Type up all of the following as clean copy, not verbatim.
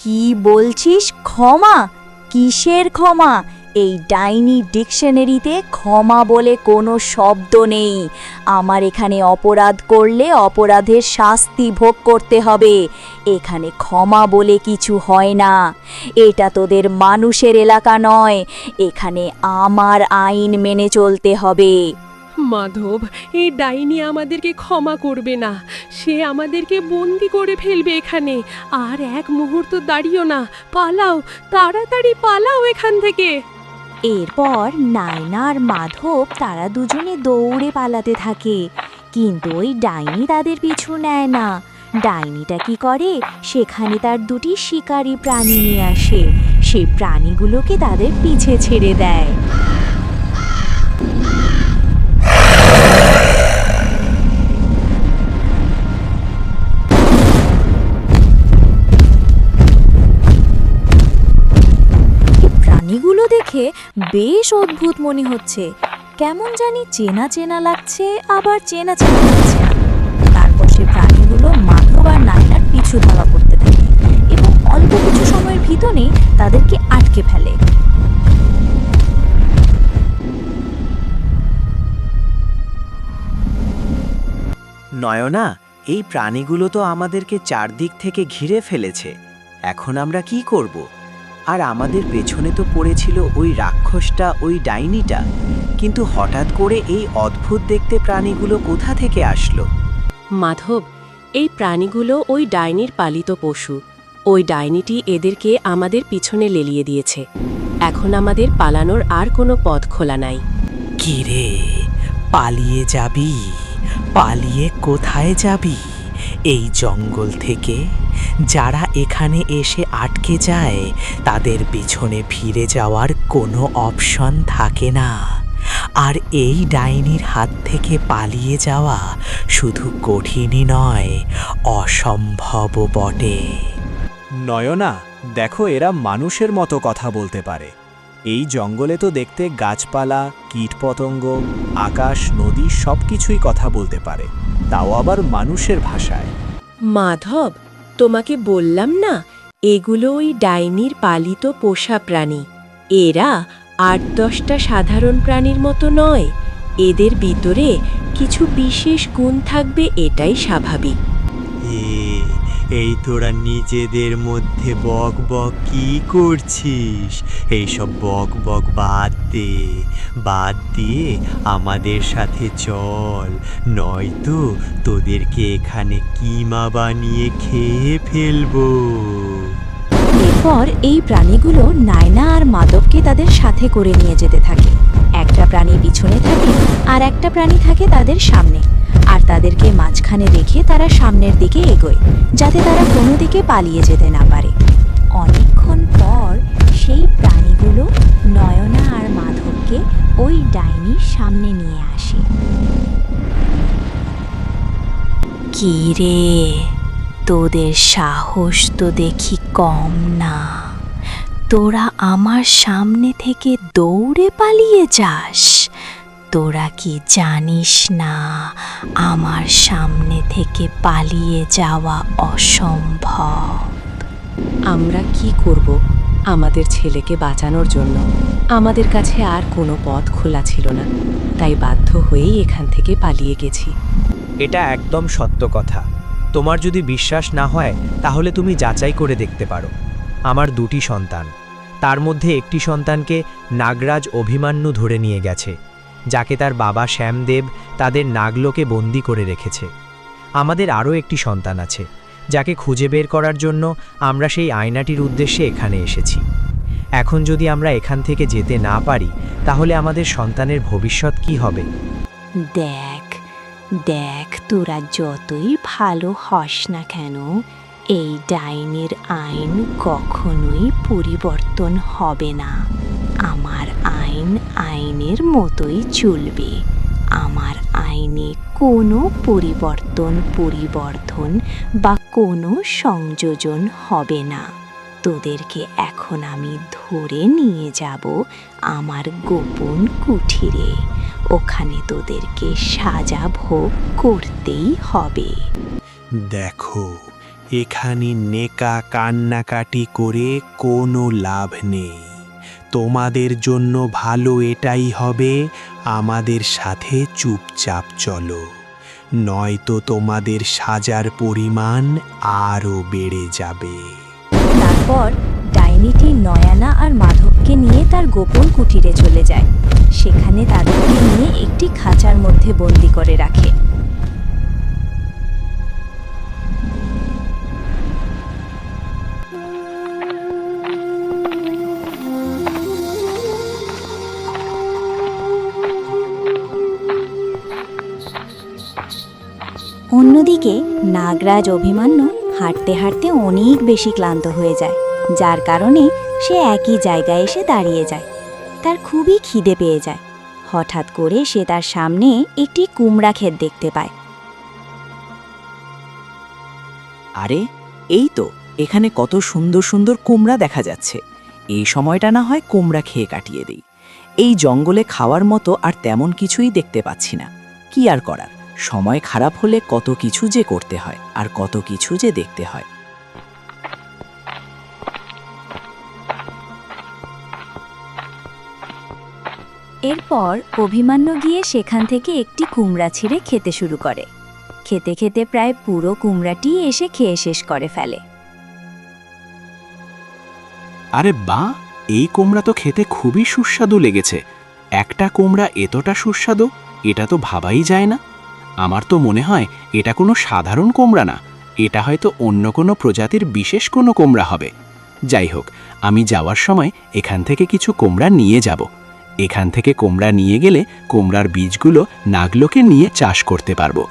কি বলছিস? ক্ষমা? কিসের ক্ষমা? এই ডাইনি ডিকশনারিতে ক্ষমা বলে কোনো শব্দ নেই। আমার এখানে অপরাধ করলে অপরাধের শাস্তি ভোগ করতে হবে। এখানে ক্ষমা বলে কিছু হয় না। এটা তোদের মানুষের এলাকা নয়। এখানে আমার আইন মেনে চলতে হবে। মাধব, এই ডাইনি আমাদেরকে ক্ষমা করবে না। সে আমাদেরকে বন্দি করে ফেলবে এখানে। আর এক মুহূর্ত দাঁড়িও না, পালাও, তাড়াতাড়ি পালাও এখান থেকে। এরপর নায়না আর মাধব তারা দুজনে দৌড়ে পালাতে থাকে, কিন্তু ওই ডাইনি তাদের পিছু নেয় না। ডাইনিটা কি করে, সেখানে তার দুটি শিকারী প্রাণী নিয়ে আসে। সেই প্রাণীগুলোকে তাদের পিছে ছেড়ে দেয়। প্রাণীগুলো দেখে বেশ অদ্ভুত মনে হচ্ছে। কেমন জানি চেনা চেনা লাগছে, আবার চেনা চেনা লাগছে না। তারপর সে প্রাণীগুলো মাধব আর নায়নার পিছু ধাওয়া করতে থাকে এবং অল্প কিছু সময়ের ভিতরেই তাদেরকে আটকে ফেলে। নয়না, এই প্রাণীগুলো তো আমাদেরকে চারদিক থেকে ঘিরে ফেলেছে। এখন আমরা কি করব? আর আমাদের পেছনে তো পড়েছিল ওই রাক্ষসটা, ওই ডাইনিটা। কিন্তু হঠাৎ করে এই অদ্ভুত দেখতে প্রাণীগুলো কোথা থেকে আসলো? মাধব, এই প্রাণীগুলো ওই ডাইনির পালিত পশু। ওই ডাইনিটি এদেরকে আমাদের পিছনে লেলিয়ে দিয়েছে। এখন আমাদের পালানোর আর কোনো পথ খোলা নাই। কি রে, পালিয়ে যাবি? পালিয়ে কোথায় যাবি? এই জঙ্গল থেকে? যারা এখানে এসে আটকে যায় তাদের পিছনে ফিরে যাওয়ার কোনো অপশন থাকে না। আর এই ডাইনির হাত থেকে পালিয়ে যাওয়া শুধু কঠিনই নয়, অসম্ভবও বটে। নয়না, দেখো, এরা মানুষের মতো কথা বলতে পারে। এই জঙ্গলে তো দেখতে গাছপালা, কীটপতঙ্গ, আকাশ, নদী সবকিছুই কথা বলতে পারে, তাও আবার মানুষের ভাষায়। মাধব, তোমাকে বললাম না, এগুলো ওই ডাইনির পালিত পোষা প্রাণী। এরা ৮-১০টা সাধারণ প্রাণীর মতো নয়। এদের ভিতরে কিছু বিশেষ গুণ থাকবে, এটাই স্বাভাবিক। এই তোরা নিজেদের মধ্যে বক বক কি করছিস? এইসব বক বক বাদ দে, বাদ দিয়ে আমাদের সাথে চল, নয়তো তোদেরকে এখানে কিমা বানিয়ে খেয়ে ফেলবো। এরপর এই প্রাণীগুলো নায়না আর মাধবকে তাদের সাথে করে নিয়ে যেতে থাকে। একটা প্রাণী পিছনে থাকে আর একটা প্রাণী থাকে তাদের সামনে, আর তাদেরকে মাঝখানে রেখে তারা সামনের দিকে এগোয়, যাতে তারা কোনো দিকে পালিয়ে যেতে না পারে। অনেকক্ষণ পর সেই প্রাণীগুলো নয়না আর মাধবকে ওই ডাইনির সামনে নিয়ে আসে। কি রে, তোদের সাহস তো দেখি কম না। তোরা আমার সামনে থেকে দৌড়ে পালিয়ে যাস? তোরা কি জানিস না আমার সামনে থেকে পালিয়ে যাওয়া অসম্ভব? আমরা কি করব আমাদের ছেলেকে বাঁচানোর জন্য? আমাদের কাছে আর কোনো পথ খোলা ছিল না, তাই বাধ্য হয়েই এখান থেকে পালিয়ে গেছি। এটা একদম সত্য কথা। তোমার যদি বিশ্বাস না হয় তাহলে তুমি যাচাই করে দেখতে পারো। আমার দুটি সন্তান, তার মধ্যে একটি সন্তানকে নাগরাজ অভিমান্যু ধরে নিয়ে গেছে, যাকে তার বাবা শ্যামদেব তাদের নাগলোকে বন্দি করে রেখেছে। আমাদের আরও একটি সন্তান আছে, যাকে খুঁজে বের করার জন্য আমরা সেই আয়নাটির উদ্দেশ্যে এখানে এসেছি। এখন যদি আমরা এখান থেকে যেতে না পারি তাহলে আমাদের সন্তানের ভবিষ্যৎ কি হবে? দেখ দেখ, তোরা যতই ভালো হস না কেন, এই ডাইনির আইন কখনোই পরিবর্তন হবে না। আমার আইন আইনের মতোই চলবে। আমার আইনে কোনো পরিবর্তন বা কোনো সংযোজন হবে না। তোদেরকে এখন আমি ধরে নিয়ে যাব আমার গোপন কুঠিরে। ওখানে তোদেরকে সাজা ভোগ করতেই হবে। দেখো, এখানে নেকা কান্নাকাটি করে কোনো লাভ নেই। তোমাদের জন্য ভালো এটাই হবে আমাদের সাথে চুপচাপ চলো, নয়তো তোমাদের সাজার পরিমাণ আরও বেড়ে যাবে। তারপর ডাইনিটি নয়ানা আর মাধবকে নিয়ে তার গোপন কুটিরে চলে যায়। সেখানে তাদেরকে নিয়ে একটি খাঁচার মধ্যে বন্দি করে রাখে। অন্যদিকে নাগরাজ অভিমন্যু হাঁটতে হাঁটতে অনেক বেশি ক্লান্ত হয়ে যায়, যার কারণে সে একই জায়গায় এসে দাঁড়িয়ে যায়। তার খুবই খিদে পেয়ে যায়। হঠাৎ করে সে তার সামনে একটি কুমড়া ক্ষেত দেখতে পায়। আরে এই তো, এখানে কত সুন্দর সুন্দর কুমড়া দেখা যাচ্ছে। এই সময়টা না হয় কুমড়া খেয়ে কাটিয়ে দেই। এই জঙ্গলে খাওয়ার মতো আর তেমন কিছুই দেখতে পাচ্ছি না। কি আর করার, সময় খারাপ হলে কত কিছু যে করতে হয় আর কত কিছু যে দেখতে হয়। এরপর অভিমন্যু গিয়ে সেখান থেকে একটি কুমড়া ছিঁড়ে খেতে শুরু করে। খেতে খেতে প্রায় পুরো কুমড়াটি এসে খেয়ে শেষ করে ফেলে। আরে বাহ, এই কুমড়া তো খেতে খুবই সুস্বাদু লেগেছে। একটা কুমড়া এতটা সুস্বাদু, এটা তো ভাবাই যায় না। আমার তো মনে হয় এটা কোনো সাধারণ কুমড়া না, এটা হয়তো অন্য কোনো প্রজাতির বিশেষ কোনো কুমড়া হবে। যাই হোক, আমি যাওয়ার সময় এখান থেকে কিছু কুমড়া নিয়ে যাব। এখান থেকে কুমড়া নিয়ে গেলে কুমড়ার বীজগুলো নাগলোকে নিয়ে চাষ করতে পারবো।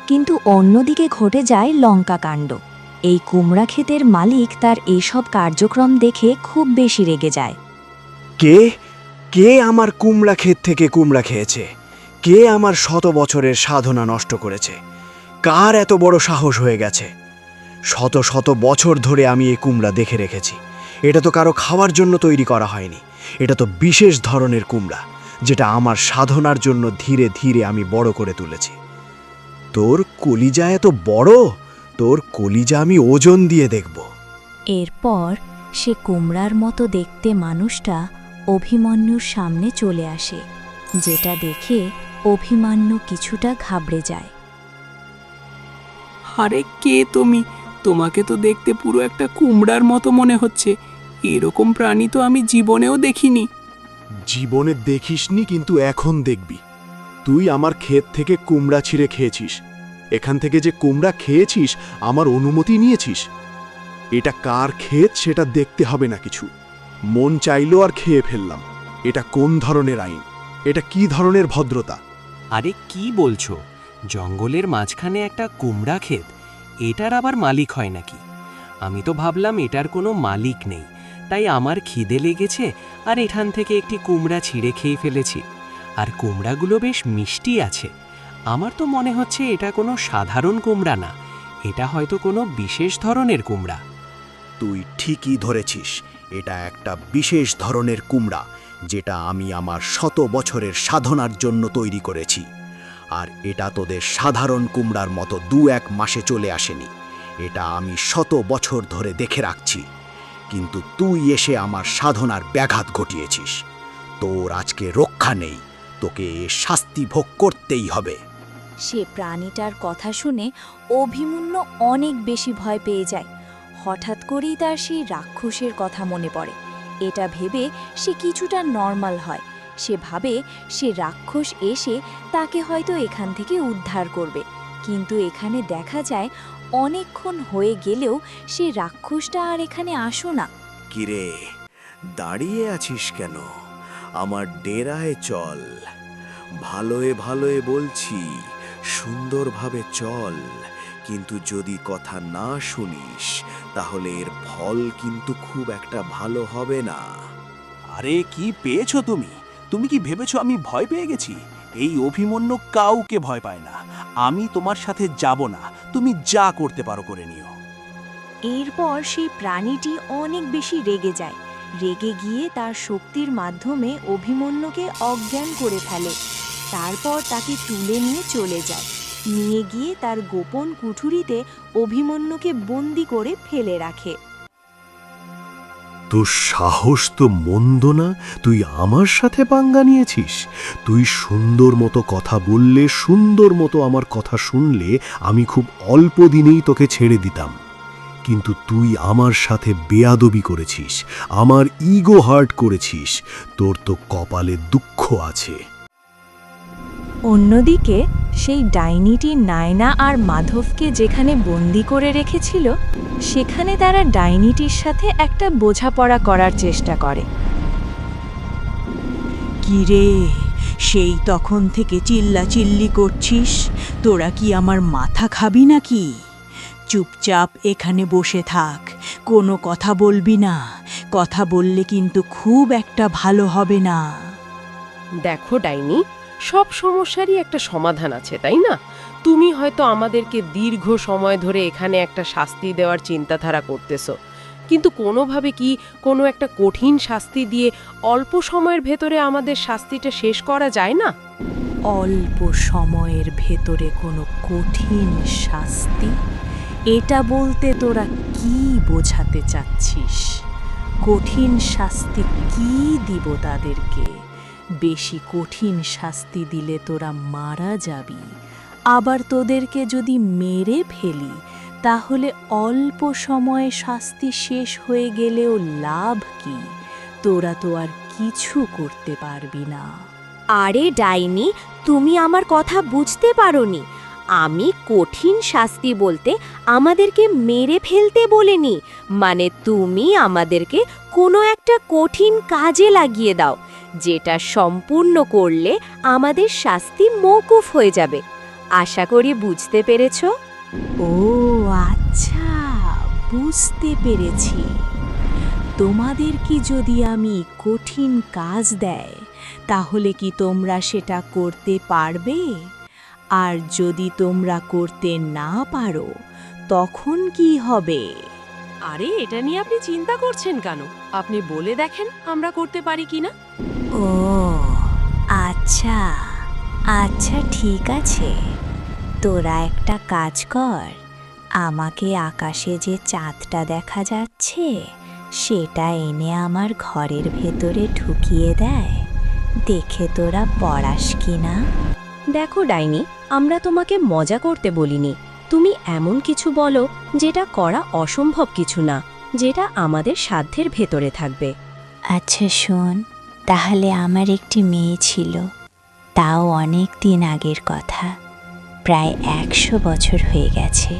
কিন্তু অন্যদিকে ঘটে যায় লঙ্কা কাণ্ড। এই কুমড়া ক্ষেতের মালিক তার এইসব কার্যক্রম দেখে খুব বেশি রেগে যায়। কে কে আমার কুমড়া ক্ষেত থেকে কুমড়া খেয়েছে? কে আমার 100 বছরের সাধনা নষ্ট করেছে? কার এত বড় সাহস হয়ে গেছে? শত শত বছর ধরে আমি এই কুমড়া দেখে রেখেছি। এটা তো কারো খাওয়ার জন্য তৈরি করা হয়নি। এটা তো বিশেষ ধরনের কুমড়া, যেটা আমার সাধনার জন্য ধীরে ধীরে আমি বড় করে তুলেছি। তোর কলিজা এত বড়? তোর কলিজা আমি ওজন দিয়ে দেখব। এরপর সে কুমড়ার মতো দেখতে মানুষটা অভিমন্যুর সামনে চলে আসে, যেটা দেখে অভিমন্যু কিছুটা ঘাবড়ে যায়। আরে কে তুমি? তোমাকে তো দেখতে পুরো একটা কুমড়ার মতো মনে হচ্ছে। এরকম প্রাণী তো আমি জীবনেও দেখিনি। জীবনে দেখিসনি, কিন্তু এখন দেখবি। তুই আমার ক্ষেত থেকে কুমড়া ছিঁড়ে খেয়েছিস। এখান থেকে যে কুমড়া খেয়েছিস, আমার অনুমতি নিয়েছিস। এটা কার ক্ষেত সেটা দেখতে হবে না কিছু। মন চাইলো আর খেয়ে ফেললাম। এটা কোন ধরনের আইন? এটা কি ধরনের ভদ্রতা? আরে কি বলছো? জঙ্গলের মাঝখানে একটা কুমড়া ক্ষেত, এটার আবার মালিক হয় নাকি? আমি তো ভাবলাম এটার কোনো মালিক নেই, তাই আমার খিদে লেগেছে আর এখান থেকে একটি কুমড়া ছিঁড়ে খেয়ে ফেলেছি। আর কুমড়াগুলো বেশ মিষ্টি আছে। আমার তো মনে হচ্ছে এটা কোনো সাধারণ কুমড়া না, এটা হয়তো কোনো বিশেষ ধরনের কুমড়া। তুই ঠিকই ধরেছিস, এটা একটা বিশেষ ধরনের কুমড়া, যেটা আমি আমার 100 বছরের সাধনার জন্য তৈরি করেছি। আর এটা তোদের সাধারণ কুমড়ার মতো 2-1 মাসে চলে আসেনি। এটা আমি 100 বছর ধরে দেখে রাখছি। কিন্তু তুই এসে আমার সাধনার ব্যাঘাত ঘটিয়েছিস। তোর আজকে রক্ষা নেই, তোকে শাস্তি ভোগ করতেই হবে। সে প্রাণীটার কথা শুনে অভিমন্যু অনেক বেশি ভয় পেয়ে যায়। হঠাৎ করেই তার সেই রাক্ষসের কথা মনে পড়ে। এটা ভেবে সে কিছুটা নর্মাল হয়। সে ভাবে সে রাক্ষস এসে তাকে হয়তো এখান থেকে উদ্ধার করবে। কিন্তু এখানে দেখা যায় অনেকক্ষণ হয়ে গেলেও সে রাক্ষসটা আর এখানে আসো না। কিরে, দাঁড়িয়ে আছিস কেন? আমার ডেরায় চল। ভালোয় ভালোয় বলছি, সুন্দরভাবে চল। কিন্তু যদি কথা না শুনিস, তাহলে এর ফল কিন্তু খুব একটা ভালো হবে না। আরে কি পেয়েছো তুমি? তুমি কি ভেবেছো আমি ভয় পেয়ে গেছি? এই অভিমন্যু কাউকে ভয় পায় না। আমি তোমার সাথে যাব না, তুমি যা করতে পারো করে নিও। এরপর সেই প্রাণীটি অনেক বেশি রেগে যায়। রেগে গিয়ে তার শক্তির মাধ্যমে অভিমন্যুকে অজ্ঞান করে ফেলে। তারপর তাকে তুলে নিয়ে চলে যায়। নিয়ে গিয়ে তার গোপন কুঠুরিতে অভিমন্যুকে বন্দি করে ফেলে রাখে। তোর সাহস তো মন্দ না, তুই আমার সাথে পাঙ্গা নিয়েছিস। তুই সুন্দর মতো কথা বললে, সুন্দর মতো আমার কথা শুনলে আমি খুব অল্প দিনেই তোকে ছেড়ে দিতাম। কিন্তু তুই আমার সাথে বেয়াদবি করেছিস, আমার ইগো হার্ট করেছিস। তোর তো কপালে দুঃখ আছে। অন্যদিকে সেই ডাইনিটি নায়না আর মাধবকে যেখানে বন্দি করে রেখেছিল, সেখানে তারা ডাইনিটির সাথে একটা বোঝাপড়া করার চেষ্টা করে। কিরে, সেই তখন থেকে চিল্লাচিল্লি করছিস? তোরা কি আমার মাথা খাবি নাকি? চুপচাপ এখানে বসে থাক, কোনো কথা বলবি না। কথা বললে কিন্তু খুব একটা ভালো হবে না। দেখো ডাইনি, সব সমস্যারই একটা সমাধান আছে, তাই না? তুমি হয়তো আমাদেরকে দীর্ঘ সময় ধরে এখানে একটা শাস্তি দেওয়ার চিন্তাধারা করতেছো, কিন্তু কোনোভাবে কি কোনো একটা কঠিন শাস্তি দিয়ে অল্প সময়ের ভেতরে আমাদের শাস্তিটা শেষ করা যায় না? অল্প সময়ের ভেতরে কোনো কঠিন শাস্তি? এটা বলতে তোরা কি বোঝাতে চাচ্ছিস? কঠিন শাস্তি কি দিব তাদেরকে? বেশি কঠিন শাস্তি দিলে তোরা মারা যাবি। আবার তোদেরকে যদি মেরে ফেলি, তাহলে অল্প সময়ে শাস্তি শেষ হয়ে গেলেও লাভ কি? তোরা তো আর কিছু করতে পারবি না। আরে ডাইনি, তুমি আমার কথা বুঝতে পারোনি। আমি কঠিন শাস্তি বলতে আমাদেরকে মেরে ফেলতে বলিনি। মানে তুমি আমাদেরকে কোনো একটা কঠিন কাজে লাগিয়ে দাও, যেটা সম্পূর্ণ করলে আমাদের শাস্তি মওকুফ হয়ে যাবে। আশা করি বুঝতে পেরেছো? ও আচ্ছা, বুঝতে পেরেছি। তোমাদের কি যদি আমি কঠিন কাজ দেয়, তাহলে কি তোমরা সেটা করতে পারবে? আর যদি তোমরা করতে না পারো, তখন কি হবে? আরে এটা নিয়ে আপনি চিন্তা করছেন কেন? আপনি বলে দেখেন আমরা করতে পারি কিনা। ও আচ্ছা আচ্ছা, ঠিক আছে। তোরা একটা কাজ কর, আমাকে আকাশে যে চাঁদটা দেখা যাচ্ছে সেটা এনে আমার ঘরের ভেতরে ঢুকিয়ে দেয়। দেখে তোরা পড়াস কিনা। দেখো ডাইনি, আমরা তোমাকে মজা করতে বলিনি। তুমি এমন কিছু বলো যেটা করা অসম্ভব কিছু না, যেটা আমাদের সাধ্যের ভেতরে থাকবে। আচ্ছা শোন, তাহলে আমার একটি মেয়ে ছিল, তাও অনেক দিন আগের কথা, প্রায় 100 বছর হয়ে গেছে।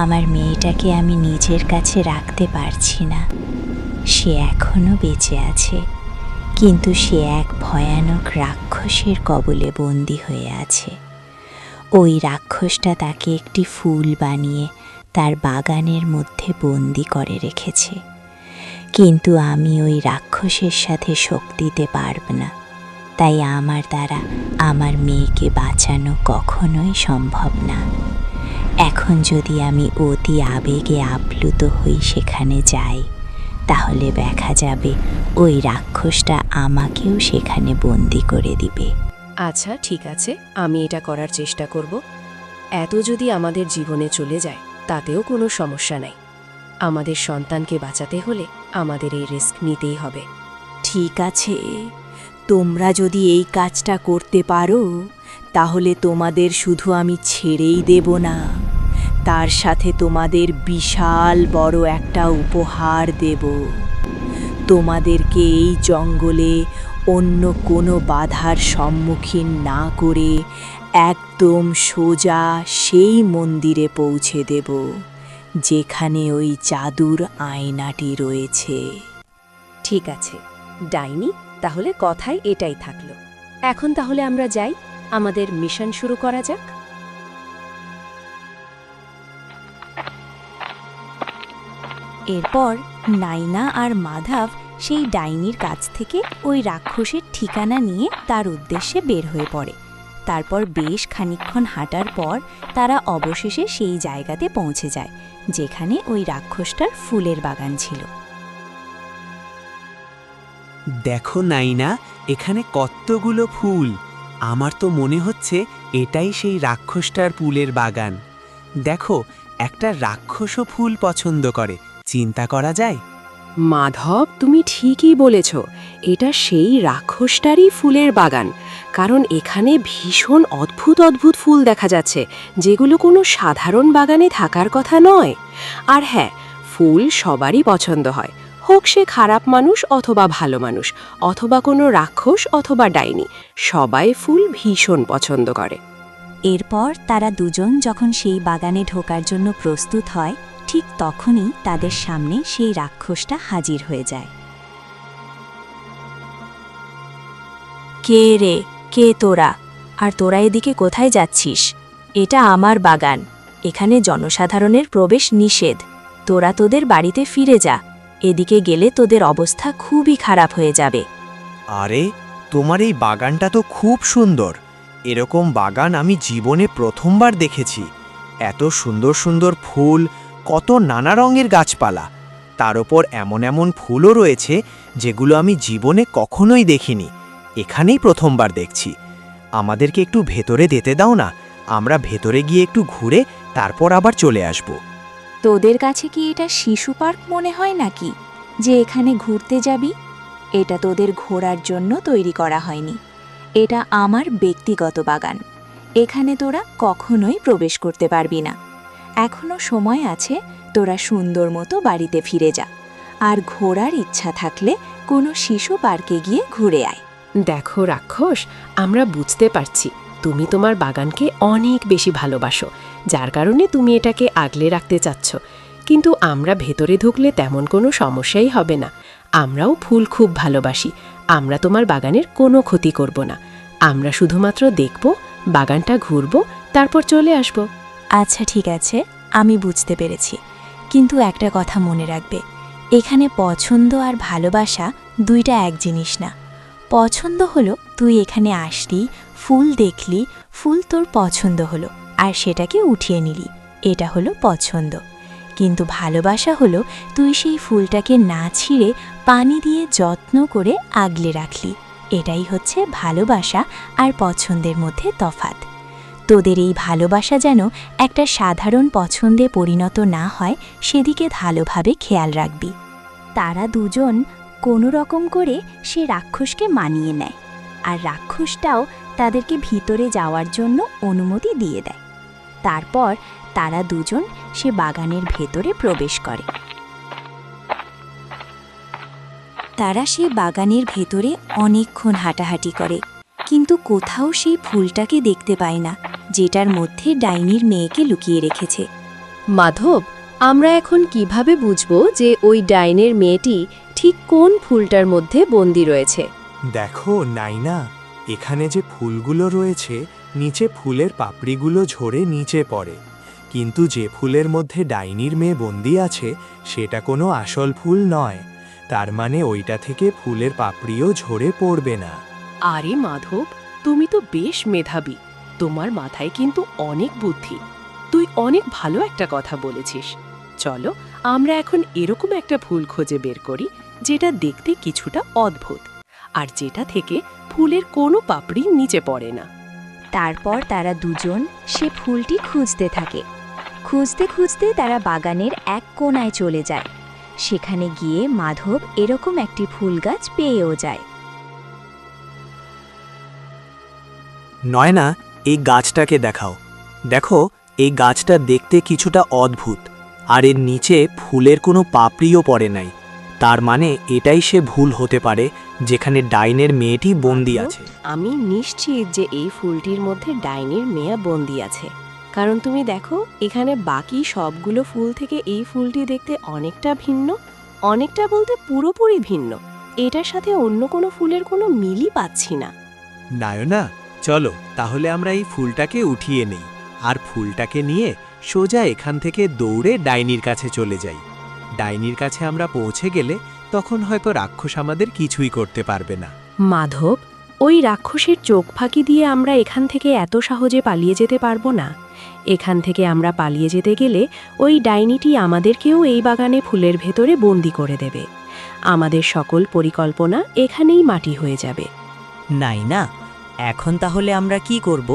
আমার মেয়েটাকে আমি নিজের কাছে রাখতে পারছি না। সে এখনো বেঁচে আছে, কিন্তু সে এক ভয়ানক রাক্ষসের কবলে বন্দী হয়ে আছে। ওই রাক্ষসটা তাকে একটি ফুল বানিয়ে তার বাগানের মধ্যে বন্দী করে রেখেছে। কিন্তু আমি ওই রাক্ষসের সাথে শক্তি দিতে পারব না, তাই আমার দ্বারা আমার মেয়েকে বাঁচানো কখনোই সম্ভব না। এখন যদি আমি অতি আবেগে আপ্লুত হই সেখানে যাই, তাহলে দেখা যাবে ওই রাক্ষসটা আমাকেও সেখানে বন্দি করে দিবে। আচ্ছা ঠিক আছে, আমি এটা করার চেষ্টা করব। এত যদি আমাদের জীবনে চলে যায় তাতেও কোনো সমস্যা নাই। আমাদের সন্তানকে বাঁচাতে হলে আমাদের এই রিস্ক নিতেই হবে। ঠিক আছে, তোমরা যদি এই কাজটা করতে পারো, তাহলে তোমাদের শুধু আমি ছেড়েই দেব না, তার সাথে তোমাদের বিশাল বড় একটা উপহার দেব। তোমাদেরকে এই জঙ্গলে অন্য কোনো বাধার সম্মুখীন না করে একদম সোজা সেই মন্দিরে পৌঁছে দেব, যেখানে ওই জাদুর আয়নাটি রয়েছে। ঠিক আছে ডাইনি, তাহলে কথাই এটাই থাকলো। এখন তাহলে আমরা যাই, আমাদের মিশন শুরু করা যাক। এরপর নাইনা আর মাধব সেই ডাইনির কাছ থেকে ওই রাক্ষসের ঠিকানা নিয়ে তার উদ্দেশ্যে বের হয়ে পড়ে। তারপর বেশ খানিকক্ষণ হাঁটার পর তারা অবশেষে সেই জায়গাতে পৌঁছে যায় যেখানে ওই রাক্ষসটার ফুলের বাগান ছিল। দেখো নাইনা, এখানে কতগুলো ফুল। আমার তো মনে হচ্ছে এটাই সেই রাক্ষসটার ফুলের বাগান। দেখো, একটা রাক্ষসও ফুল পছন্দ করে, চিন্তা করা যায়? মাধব, তুমি ঠিকই বলেছ, এটা সেই রাক্ষসটারই ফুলের বাগান। কারণ এখানে ভীষণ অদ্ভুত অদ্ভুত ফুল দেখা যাচ্ছে, যেগুলো কোনো সাধারণ বাগানে থাকার কথা নয়। আর হ্যাঁ, ফুল সবারই পছন্দ হয়, হোক সে খারাপ মানুষ অথবা ভালো মানুষ, অথবা কোনো রাক্ষস অথবা ডাইনি, সবাই ফুল ভীষণ পছন্দ করে। এরপর তারা দুজন যখন সেই বাগানে ঢোকার জন্য প্রস্তুত হয়, ঠিক তখনই তাদের সামনে সেই রাক্ষসটা হাজির হয়ে যায়। কে রে, কে তোরা? আর তোরা এদিকে কোথায় যাচ্ছিস? এটা আমার বাগান, এখানে জনসাধারণের প্রবেশ নিষেধ। তোরা তোদের বাড়িতে ফিরে যা, এদিকে গেলে তোদের অবস্থা খুবই খারাপ হয়ে যাবে। আরে, তোমার এই বাগানটা তো খুব সুন্দর। এরকম বাগান আমি জীবনে প্রথমবার দেখেছি। এত সুন্দর সুন্দর ফুল, কত নানা রঙের গাছপালা, তার ওপর এমন এমন ফুলও রয়েছে যেগুলো আমি জীবনে কখনোই দেখিনি। এখানেই প্রথমবার দেখছি। আমাদেরকে একটু ভেতরে যেতে দাও না, আমরা ভেতরে গিয়ে একটু ঘুরে তারপর আবার চলে আসব। তোদের কাছে কি এটা শিশু পার্ক মনে হয় নাকি, যে এখানে ঘুরতে যাবি? এটা তোদের ঘোরার জন্য তৈরি করা হয়নি। এটা আমার ব্যক্তিগত বাগান, এখানে তোরা কখনোই প্রবেশ করতে পারবি না। এখনো সময় আছে, তোরা সুন্দর মতো বাড়িতে ফিরে যা। আর ঘোরার ইচ্ছা থাকলে কোনো শিশু পার্কে গিয়ে ঘুরে আয়। দেখো রাক্ষস, আমরা বুঝতে পারছি তুমি তোমার বাগানকে অনেক বেশি ভালোবাসো, যার কারণে তুমি এটাকে আগলে রাখতে চাচ্ছ। কিন্তু আমরা ভেতরে ঢুকলে তেমন কোনো সমস্যাই হবে না। আমরাও ফুল খুব ভালোবাসি, আমরা তোমার বাগানের কোনো ক্ষতি করব না। আমরা শুধুমাত্র দেখব, বাগানটা ঘুরব, তারপর চলে আসব। আচ্ছা ঠিক আছে, আমি বুঝতে পেরেছি। কিন্তু একটা কথা মনে রাখবে, এখানে পছন্দ আর ভালোবাসা দুইটা এক জিনিস না। পছন্দ হলো তুই এখানে আসলি, ফুল দেখলি, ফুল তোর পছন্দ হলো আর সেটাকে উঠিয়ে নিলি, এটা হলো পছন্দ। কিন্তু ভালোবাসা হলো তুই সেই ফুলটাকে না ছিঁড়ে পানি দিয়ে যত্ন করে আগলে রাখলি। এটাই হচ্ছে ভালোবাসা আর পছন্দের মধ্যে তফাৎ। তোদের এই ভালোবাসা যেন একটা সাধারণ পছন্দে পরিণত না হয়, সেদিকে ভালোভাবে খেয়াল রাখবি। তারা দুজন কোনো রকম করে সে রাক্ষসকে মানিয়ে নেয়, আর রাক্ষসটাও তাদেরকে ভিতরে যাওয়ার জন্য অনুমতি দিয়ে দেয়। তারপর তারা দুজন সে বাগানের ভেতরে প্রবেশ করে। তারা সে বাগানের ভেতরে অনেকক্ষণ হাঁটাহাঁটি করে, কিন্তু কোথাও সেই ফুলটাকে দেখতে পায় না, যেটার মধ্যে ডাইনির মেয়েকে লুকিয়ে রেখেছে। মাধব, আমরা এখন কিভাবে বুঝব যে ওই ডাইনের মেয়েটি ঠিক কোন ফুলটার মধ্যে বন্দী রয়েছে? দেখো নাইনা, এখানে যে ফুলগুলো রয়েছে, নিচে ফুলের পাপড়িগুলো ঝরে নিচে পড়ে। কিন্তু যে ফুলের মধ্যে ডাইনির মেয়ে বন্দি আছে, সেটা কোনো আসল ফুল নয়। তার মানে ওইটা থেকে ফুলের পাপড়িও ঝরে পড়বে না। আরে মাধব, তুমি তো বেশ মেধাবী, তোমার মাথায় কিন্তু অনেক বুদ্ধি। তুই অনেক ভালো একটা কথা বলেছিস। চলো আমরা এখন এরকম একটা ফুল খুঁজে বের করি, যেটা দেখতে কিছুটা অদ্ভুত, আর যেটা থেকে ফুলের কোনো পাপড়ি নিচে পড়ে না। তারপর তারা দুজন সে ফুলটি খুঁজতে থাকে। খুঁজতে খুঁজতে তারা বাগানের এক কোণায় চলে যায়। সেখানে গিয়ে মাধব এরকম একটি ফুল গাছ পেয়েও যায়। নয়না, এই গাছটাকে দেখাও। দেখো, এই গাছটা দেখতে কিছুটা অদ্ভুত, আর এর নিচে ফুলের কোনো পাপড়িও পড়ে নাই। তার মানে এটাই সে ভুল হতে পারে, যেখানে ডাইনের মেয়েটি বন্দি আছে। আমি নিশ্চিত যে এই ফুলটির মধ্যে ডাইনির মেয়ে বন্দি আছে, কারণ তুমি দেখো এখানে বাকি সবগুলো ফুল থেকে এই ফুলটি দেখতে অনেকটা ভিন্ন, অনেকটা বলতে পুরোপুরি ভিন্ন। এটার সাথে অন্য কোনো ফুলের কোনো মিলই পাচ্ছি না। নায়না, চলো তাহলে আমরা এই ফুলটাকে উঠিয়ে নেই, আর ফুলটাকে নিয়ে সোজা এখান থেকে দৌড়ে ডাইনির কাছে চলে যাই। ডাইনির কাছে আমরা পৌঁছে গেলে তখন হয়তো রাক্ষস আমাদের কিছুই করতে পারবে না। মাধব, ওই রাক্ষসের চোখ ফাঁকি দিয়ে আমরা এখান থেকে এত সহজে পালিয়ে যেতে পারবো না। এখান থেকে আমরা পালিয়ে যেতে গেলে ওই ডাইনিটি আমাদেরকেও এই বাগানে ফুলের ভেতরে বন্দি করে দেবে। আমাদের সকল পরিকল্পনা এখানেই মাটি হয়ে যাবে। নাইনা, এখন তাহলে আমরা কি করব?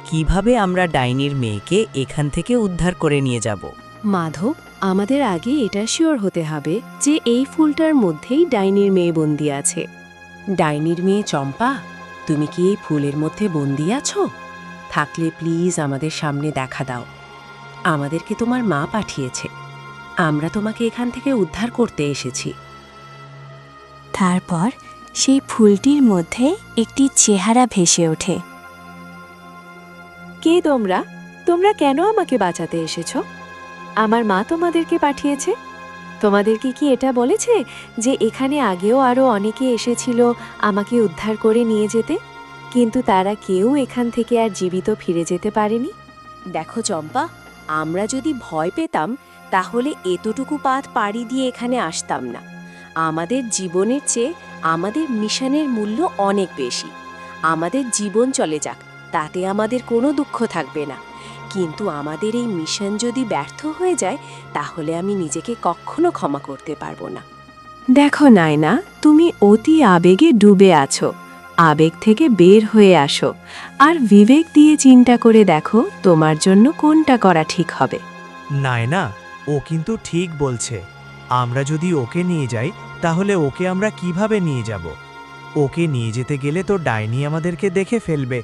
কিভাবে আমরা ডাইনির মেয়েকে এখান থেকে উদ্ধার করে নিয়ে যাব? মাধব, আমাদের আগে এটা শিওর হতে হবে যে এই ফুলটার মধ্যেই ডাইনির মেয়ে বন্দি আছে। ডাইনির মেয়ে চম্পা, তুমি কি এই ফুলের মধ্যে বন্দি আছো? থাকলে প্লিজ আমাদের সামনে দেখা দাও। আমাদেরকে তোমার মা পাঠিয়েছে, আমরা তোমাকে এখান থেকে উদ্ধার করতে এসেছি। তারপর সেই ফুলটির মধ্যে একটি চেহারা ভেসে ওঠে। কে তোমরা? তোমরা কেন আমাকে বাঁচাতে এসেছো? আমার মা তোমাদেরকে পাঠিয়েছে। তোমাদেরকে কি এটা বলেছে যে এখানে আগেও আরও অনেকে এসেছিল আমাকে উদ্ধার করে নিয়ে যেতে, কিন্তু তারা কেউ এখান থেকে আর জীবিত ফিরে যেতে পারেনি? দেখো চম্পা, আমরা যদি ভয় পেতাম তাহলে এতটুকু পথ পাড়ি দিয়ে এখানে আসতাম না। আমাদের জীবনের চেয়ে আমাদের মিশনের মূল্য অনেক বেশি। আমাদের জীবন চলে যাক, তাতে আমাদের কোনো দুঃখ থাকবে না, কিন্তু আমাদের এই মিশন যদি ব্যর্থ হয়ে যায় তাহলে আমি নিজেকে কখনো ক্ষমা করতে পারবো না। দেখো নায়না, তুমি অতি আবেগে ডুবে আছো। আবেগ থেকে বের হয়ে আসো আর বিবেক দিয়ে চিন্তা করে দেখো তোমার জন্য কোনটা করা ঠিক হবে। নায়না, ও কিন্তু ঠিক বলছে। আমরা যদি ওকে নিয়ে যাই তাহলে ওকে আমরা কিভাবে নিয়ে যাব? ওকে নিয়ে যেতে গেলে তো ডাইনি আমাদেরকে দেখে ফেলবে,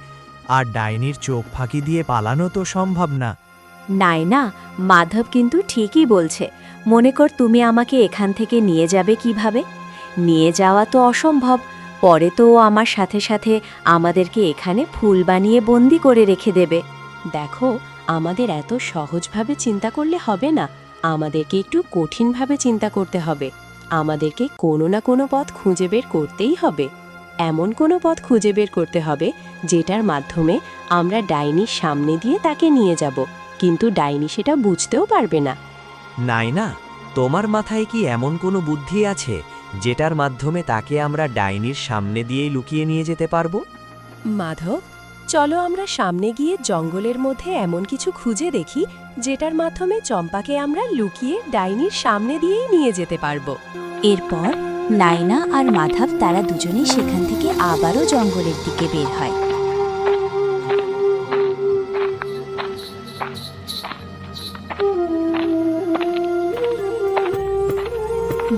আর ডাইনির চোখ ফাঁকি দিয়ে পালানো তো সম্ভব না। নায়না, মাধব কিন্তু ঠিকই বলছে। মনে কর তুমি আমাকে এখান থেকে নিয়ে যাবে কিভাবে? নিয়ে যাওয়া তো অসম্ভব। পরে তো ও আমার সাথে সাথে আমাদেরকে এখানে ফুল বানিয়ে বন্দি করে রেখে দেবে। দেখো, আমাদের এত সহজভাবে চিন্তা করলে হবে না, আমাদেরকে একটু কঠিনভাবে চিন্তা করতে হবে। আমাদেরকে কোনো না কোনো পথ খুঁজে বের করতেই হবে। এমন কোনো পথ খুঁজে বের করতে হবে যেটার মাধ্যমে আমরা ডাইনির সামনে দিয়ে তাকে নিয়ে যাব, কিন্তু ডাইনি সেটা বুঝতেও পারবে না। নায়না, তোমার মাথায় কি এমন কোনো বুদ্ধি আছে যেটার মাধ্যমে তাকে আমরা ডাইনির সামনে দিয়েই লুকিয়ে নিয়ে যেতে পারবো? মাধব, চলো আমরা সামনে গিয়ে জঙ্গলের মধ্যে এমন কিছু খুঁজে দেখি যেটার মাধ্যমে চম্পাকে আমরা লুকিয়ে ডাইনির সামনে দিয়েই নিয়ে যেতে পারবো। এরপর নায়না আর মাধব তারা দুজনেই সেখান থেকে আবারও জঙ্গলের দিকে বের হয়।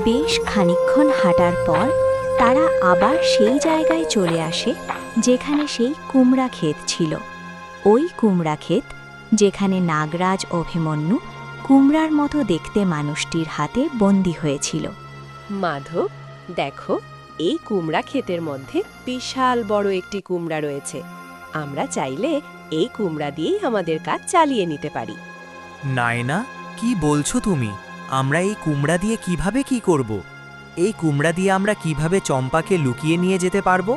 বেশ খানিকক্ষণ হাঁটার পর তারা আবার সেই জায়গায় চলে আসে যেখানে সেই কুমড়া ক্ষেত ছিল। ওই কুমড়া ক্ষেত যেখানে নাগরাজ অভিমন্যু কুমড়ার মতো দেখতে মানুষটির হাতে বন্দী হয়েছিল। মাধব, দেখো, এই কুমড়া ক্ষেতের মধ্যে বিশাল বড় একটি কুমড়া রয়েছে। আমরা চাইলে এই কুমড়া দিয়েই আমাদের কাজ চালিয়ে নিতে পারি। নায়না, কি বলছো তুমি? আমরা এই কুমড়া দিয়ে কিভাবে কি করব? এই কুমড়া দিয়ে আমরা কিভাবে চম্পাকে লুকিয়ে নিয়ে যেতে পারবো?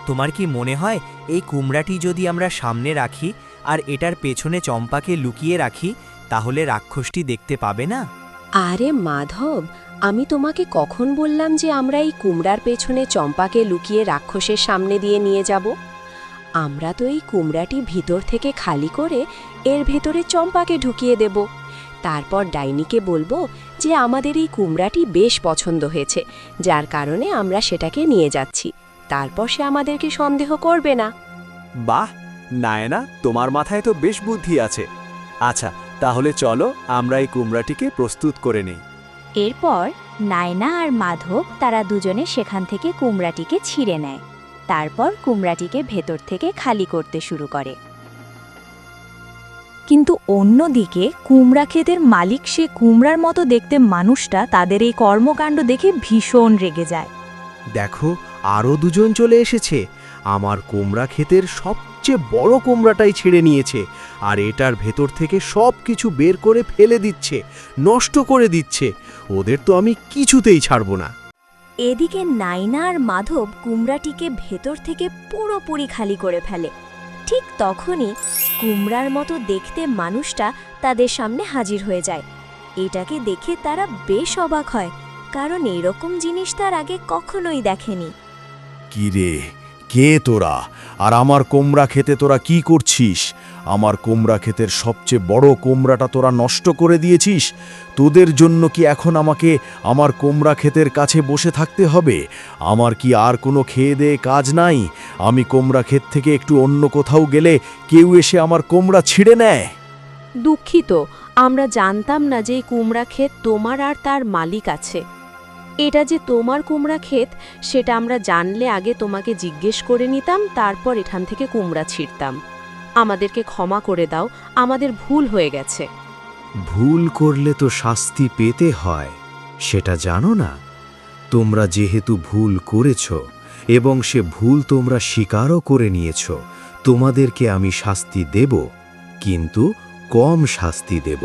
তোমার কি মনে হয় এই কুমড়াটি যদি আমরা সামনে রাখি আর এটার পেছনে চম্পাকে লুকিয়ে রাখি তাহলে রাক্ষসটি দেখতে পাবে না? আরে মাধব, আমি তোমাকে কখন বললাম যে আমরা এই কুমড়ার পেছনে চম্পাকে লুকিয়ে রাক্ষসের সামনে দিয়ে নিয়ে যাব? আমরা তো এই কুমড়াটি ভিতর থেকে খালি করে এর ভেতরে চম্পাকে ঢুকিয়ে দেব। তারপর ডাইনিকে বলবো যে আমাদের এই কুমড়াটি বেশ পছন্দ হয়েছে, যার কারণে আমরা সেটাকে নিয়ে যাচ্ছি। তারপর সে আমাদেরকে সন্দেহ করবে না। বাহ নায়না, তোমার মাথায় তো বেশ বুদ্ধি আছে। আচ্ছা, তাহলে চলো আমরা এই কুমড়াটিকে প্রস্তুত করে নেই। এরপর নায়না আর মাধব তারা দুজনে সেখান থেকে কুমড়াটিকে ছিঁড়ে নেয়। তারপর কুমড়াটিকে ভেতর থেকে খালি করতে শুরু করে। কিন্তু অন্যদিকে কুমড়া ক্ষেতের মালিক, সে কুমড়ার মতো দেখতে মানুষটা, তাদের এই কর্মকাণ্ড দেখে ভীষণ রেগে যায়। দেখো, আরও দুজন চলে এসেছে। আমার কুমড়া ক্ষেতের সবচেয়ে বড় কুমড়াটাই ছিঁড়ে নিয়েছে, আর এটার ভেতর থেকে সব কিছু বের করে ফেলে দিচ্ছে, নষ্ট করে দিচ্ছে। ওদের তো আমি কিছুতেই ছাড়ব না। এদিকে নায়না আর মাধব কুমড়াটিকে ভেতর থেকে পুরোপুরি খালি করে ফেলে। ঠিক তখনই কুমড়ার মতো দেখতে মানুষটা তাদের সামনে হাজির হয়ে যায়। এটাকে দেখে তারা বেশ অবাক হয়, কারণ এরকম জিনিস তার আগে কখনোই দেখেনি। কি রে, কে তোরা? আর আমার কুমড়া খেতে তোরা কি করছিস? আমার কুমড়া ক্ষেতের সবচেয়ে বড় কুমড়াটা তোরা নষ্ট করে দিয়েছিস। তোদের জন্য কি এখন আমাকে আমার কুমড়া ক্ষেতের কাছে বসে থাকতে হবে? আমার কি আর কোনো খেয়ে দেয়ে কাজ নাই? আমি কুমড়া ক্ষেত থেকে একটু অন্য কোথাও গেলে কেউ এসে আমার কুমড়া ছিঁড়ে নেয়। দুঃখিত, আমরা জানতাম না যে এই কুমড়া ক্ষেত তোমার আর তার মালিক আছে। এটা যে তোমার কুমড়া ক্ষেত সেটা আমরা জানলে আগে তোমাকে জিজ্ঞেস করে নিতাম, তারপর এখান থেকে কুমড়া ছিঁড়তাম। আমাদেরকে ক্ষমা করে দাও, আমাদের ভুল হয়ে গেছে। ভুল করলে তো শাস্তি পেতে হয়, সেটা জানো না? তোমরা যেহেতু ভুল করেছ এবং সে ভুল তোমরা স্বীকারও করে নিয়েছ, তোমাদেরকে আমি শাস্তি দেব, কিন্তু কম শাস্তি দেব।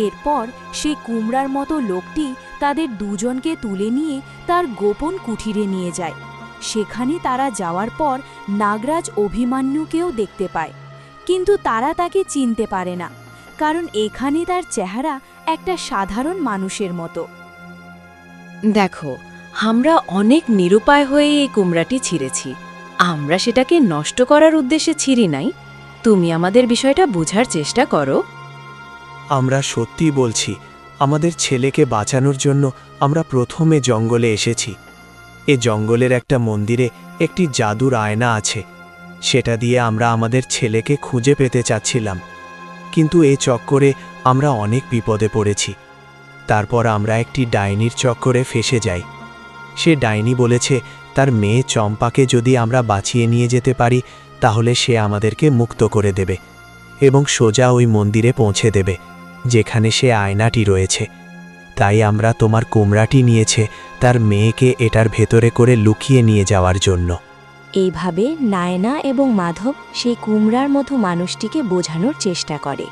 এরপর সেই কুমড়ার মতো লোকটি তাদের দুজনকে তুলে নিয়ে তার গোপন কুঠিরে নিয়ে যায়। সেখানে তারা যাওয়ার পর নাগরাজ অভিমান্যুকেও দেখতে পায়, কিন্তু তারা তাকে চিনতে পারে না, কারণ এখানে তার চেহারা একটা সাধারণ মানুষের মতো। দেখো, আমরা অনেক নিরুপায় হয়ে এই কুমড়াটি ছিঁড়েছি। আমরা সেটাকে নষ্ট করার উদ্দেশ্যে ছিঁড়ি নাই। তুমি আমাদের বিষয়টা বোঝার চেষ্টা করো। আমরা সত্যি বলছি, আমাদের ছেলেকে বাঁচানোর জন্য আমরা প্রথমে জঙ্গলে এসেছি। এ জঙ্গলের একটা মন্দিরে একটি জাদুর আয়না আছে, সেটা দিয়ে আমরা আমাদের ছেলেকে খুঁজে পেতে চাচ্ছিলাম, কিন্তু এ চক্করে আমরা অনেক বিপদে পড়েছি। তারপর আমরা একটি ডাইনির চক্করে ফেঁসে যাই। সে ডাইনি বলেছে তার মেয়ে চম্পাকে যদি আমরা বাঁচিয়ে নিয়ে যেতে পারি তাহলে সে আমাদেরকে মুক্ত করে দেবে এবং সোজা ওই মন্দিরে পৌঁছে দেবে যেখানে সে আয়নাটি রয়েছে। তাই আমরা তোমার কুমড়াটি নিয়েছে তার মেয়েকে এটার ভেতরে করে লুকিয়ে নিয়ে যাওয়ার জন্য। এইভাবে নায়না এবং মাধব সেই কুমড়ার মতো মানুষটিকে বোঝানোর চেষ্টা করে।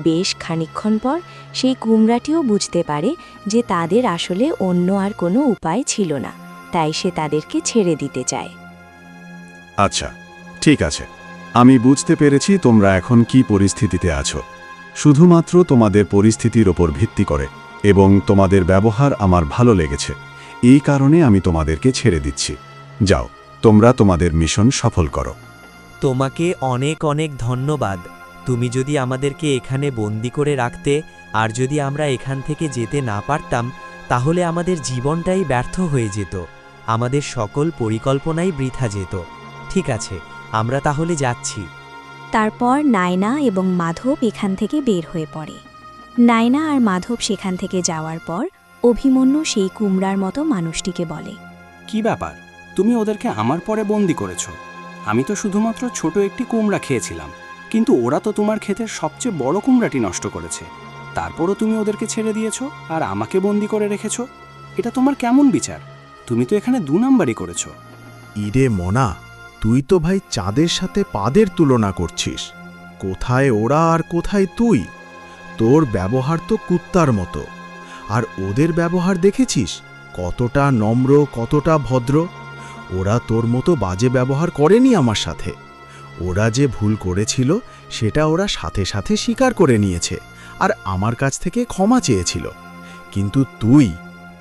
বেশ খানিকক্ষণ পর সেই কুমড়াটিও বুঝতে পারে যে তাদের আসলে অন্য আর কোনো উপায় ছিল না, তাই সে তাদেরকে ছেড়ে দিতে চায়। আচ্ছা, ঠিক আছে, আমি বুঝতে পেরেছি তোমরা এখন কি পরিস্থিতিতে আছো। শুধুমাত্র তোমাদের পরিস্থিতির ওপর ভিত্তি করে এবং তোমাদের ব্যবহার আমার ভালো লেগেছে, এই কারণে আমি তোমাদেরকে ছেড়ে দিচ্ছি। যাও, তোমরা তোমাদের মিশন সফল করো। তোমাকে অনেক অনেক ধন্যবাদ। তুমি যদি আমাদেরকে এখানে বন্দি করে রাখতে আর যদি আমরা এখান থেকে যেতে না পারতাম তাহলে আমাদের জীবনটাই ব্যর্থ হয়ে যেত, আমাদের সকল পরিকল্পনাই বৃথা যেত। ঠিক আছে, আমরা তাহলে যাচ্ছি। তারপর নায়না এবং মাধব এখান থেকে বের হয়ে পড়ে। নায়না আর মাধব সেখান থেকে যাওয়ার পর অভিমন্যু সেই কুমড়ার মতো মানুষটিকে বলে, কি ব্যাপার, তুমি ওদেরকে আমার পরে বন্দি করেছ? আমি তো শুধুমাত্র ছোট একটি কুমড়া খেয়েছিলাম, কিন্তু ওরা তো তোমার ক্ষেতের সবচেয়ে বড় কুমড়াটি নষ্ট করেছে। তারপরও তুমি ওদেরকে ছেড়ে দিয়েছো আর আমাকে বন্দি করে রেখেছো। এটা তোমার কেমন বিচার? তুমি তো এখানে 2 নাম্বারই করেছো। ইরে মনা, তুই তো ভাই চাঁদের সাথে পাদের তুলনা করছিস। কোথায় ওরা আর কোথায় তুই? তোর ব্যবহার তো কুত্তার মতো। আর ওদের ব্যবহার দেখেছিস কতটা নম্র, কতটা ভদ্র। ওরা তোর মতো বাজে ব্যবহার করেনি আমার সাথে। ওরা যে ভুল করেছিল সেটা ওরা সাথে সাথে স্বীকার করে নিয়েছে আর আমার কাছ থেকে ক্ষমা চেয়েছিল। কিন্তু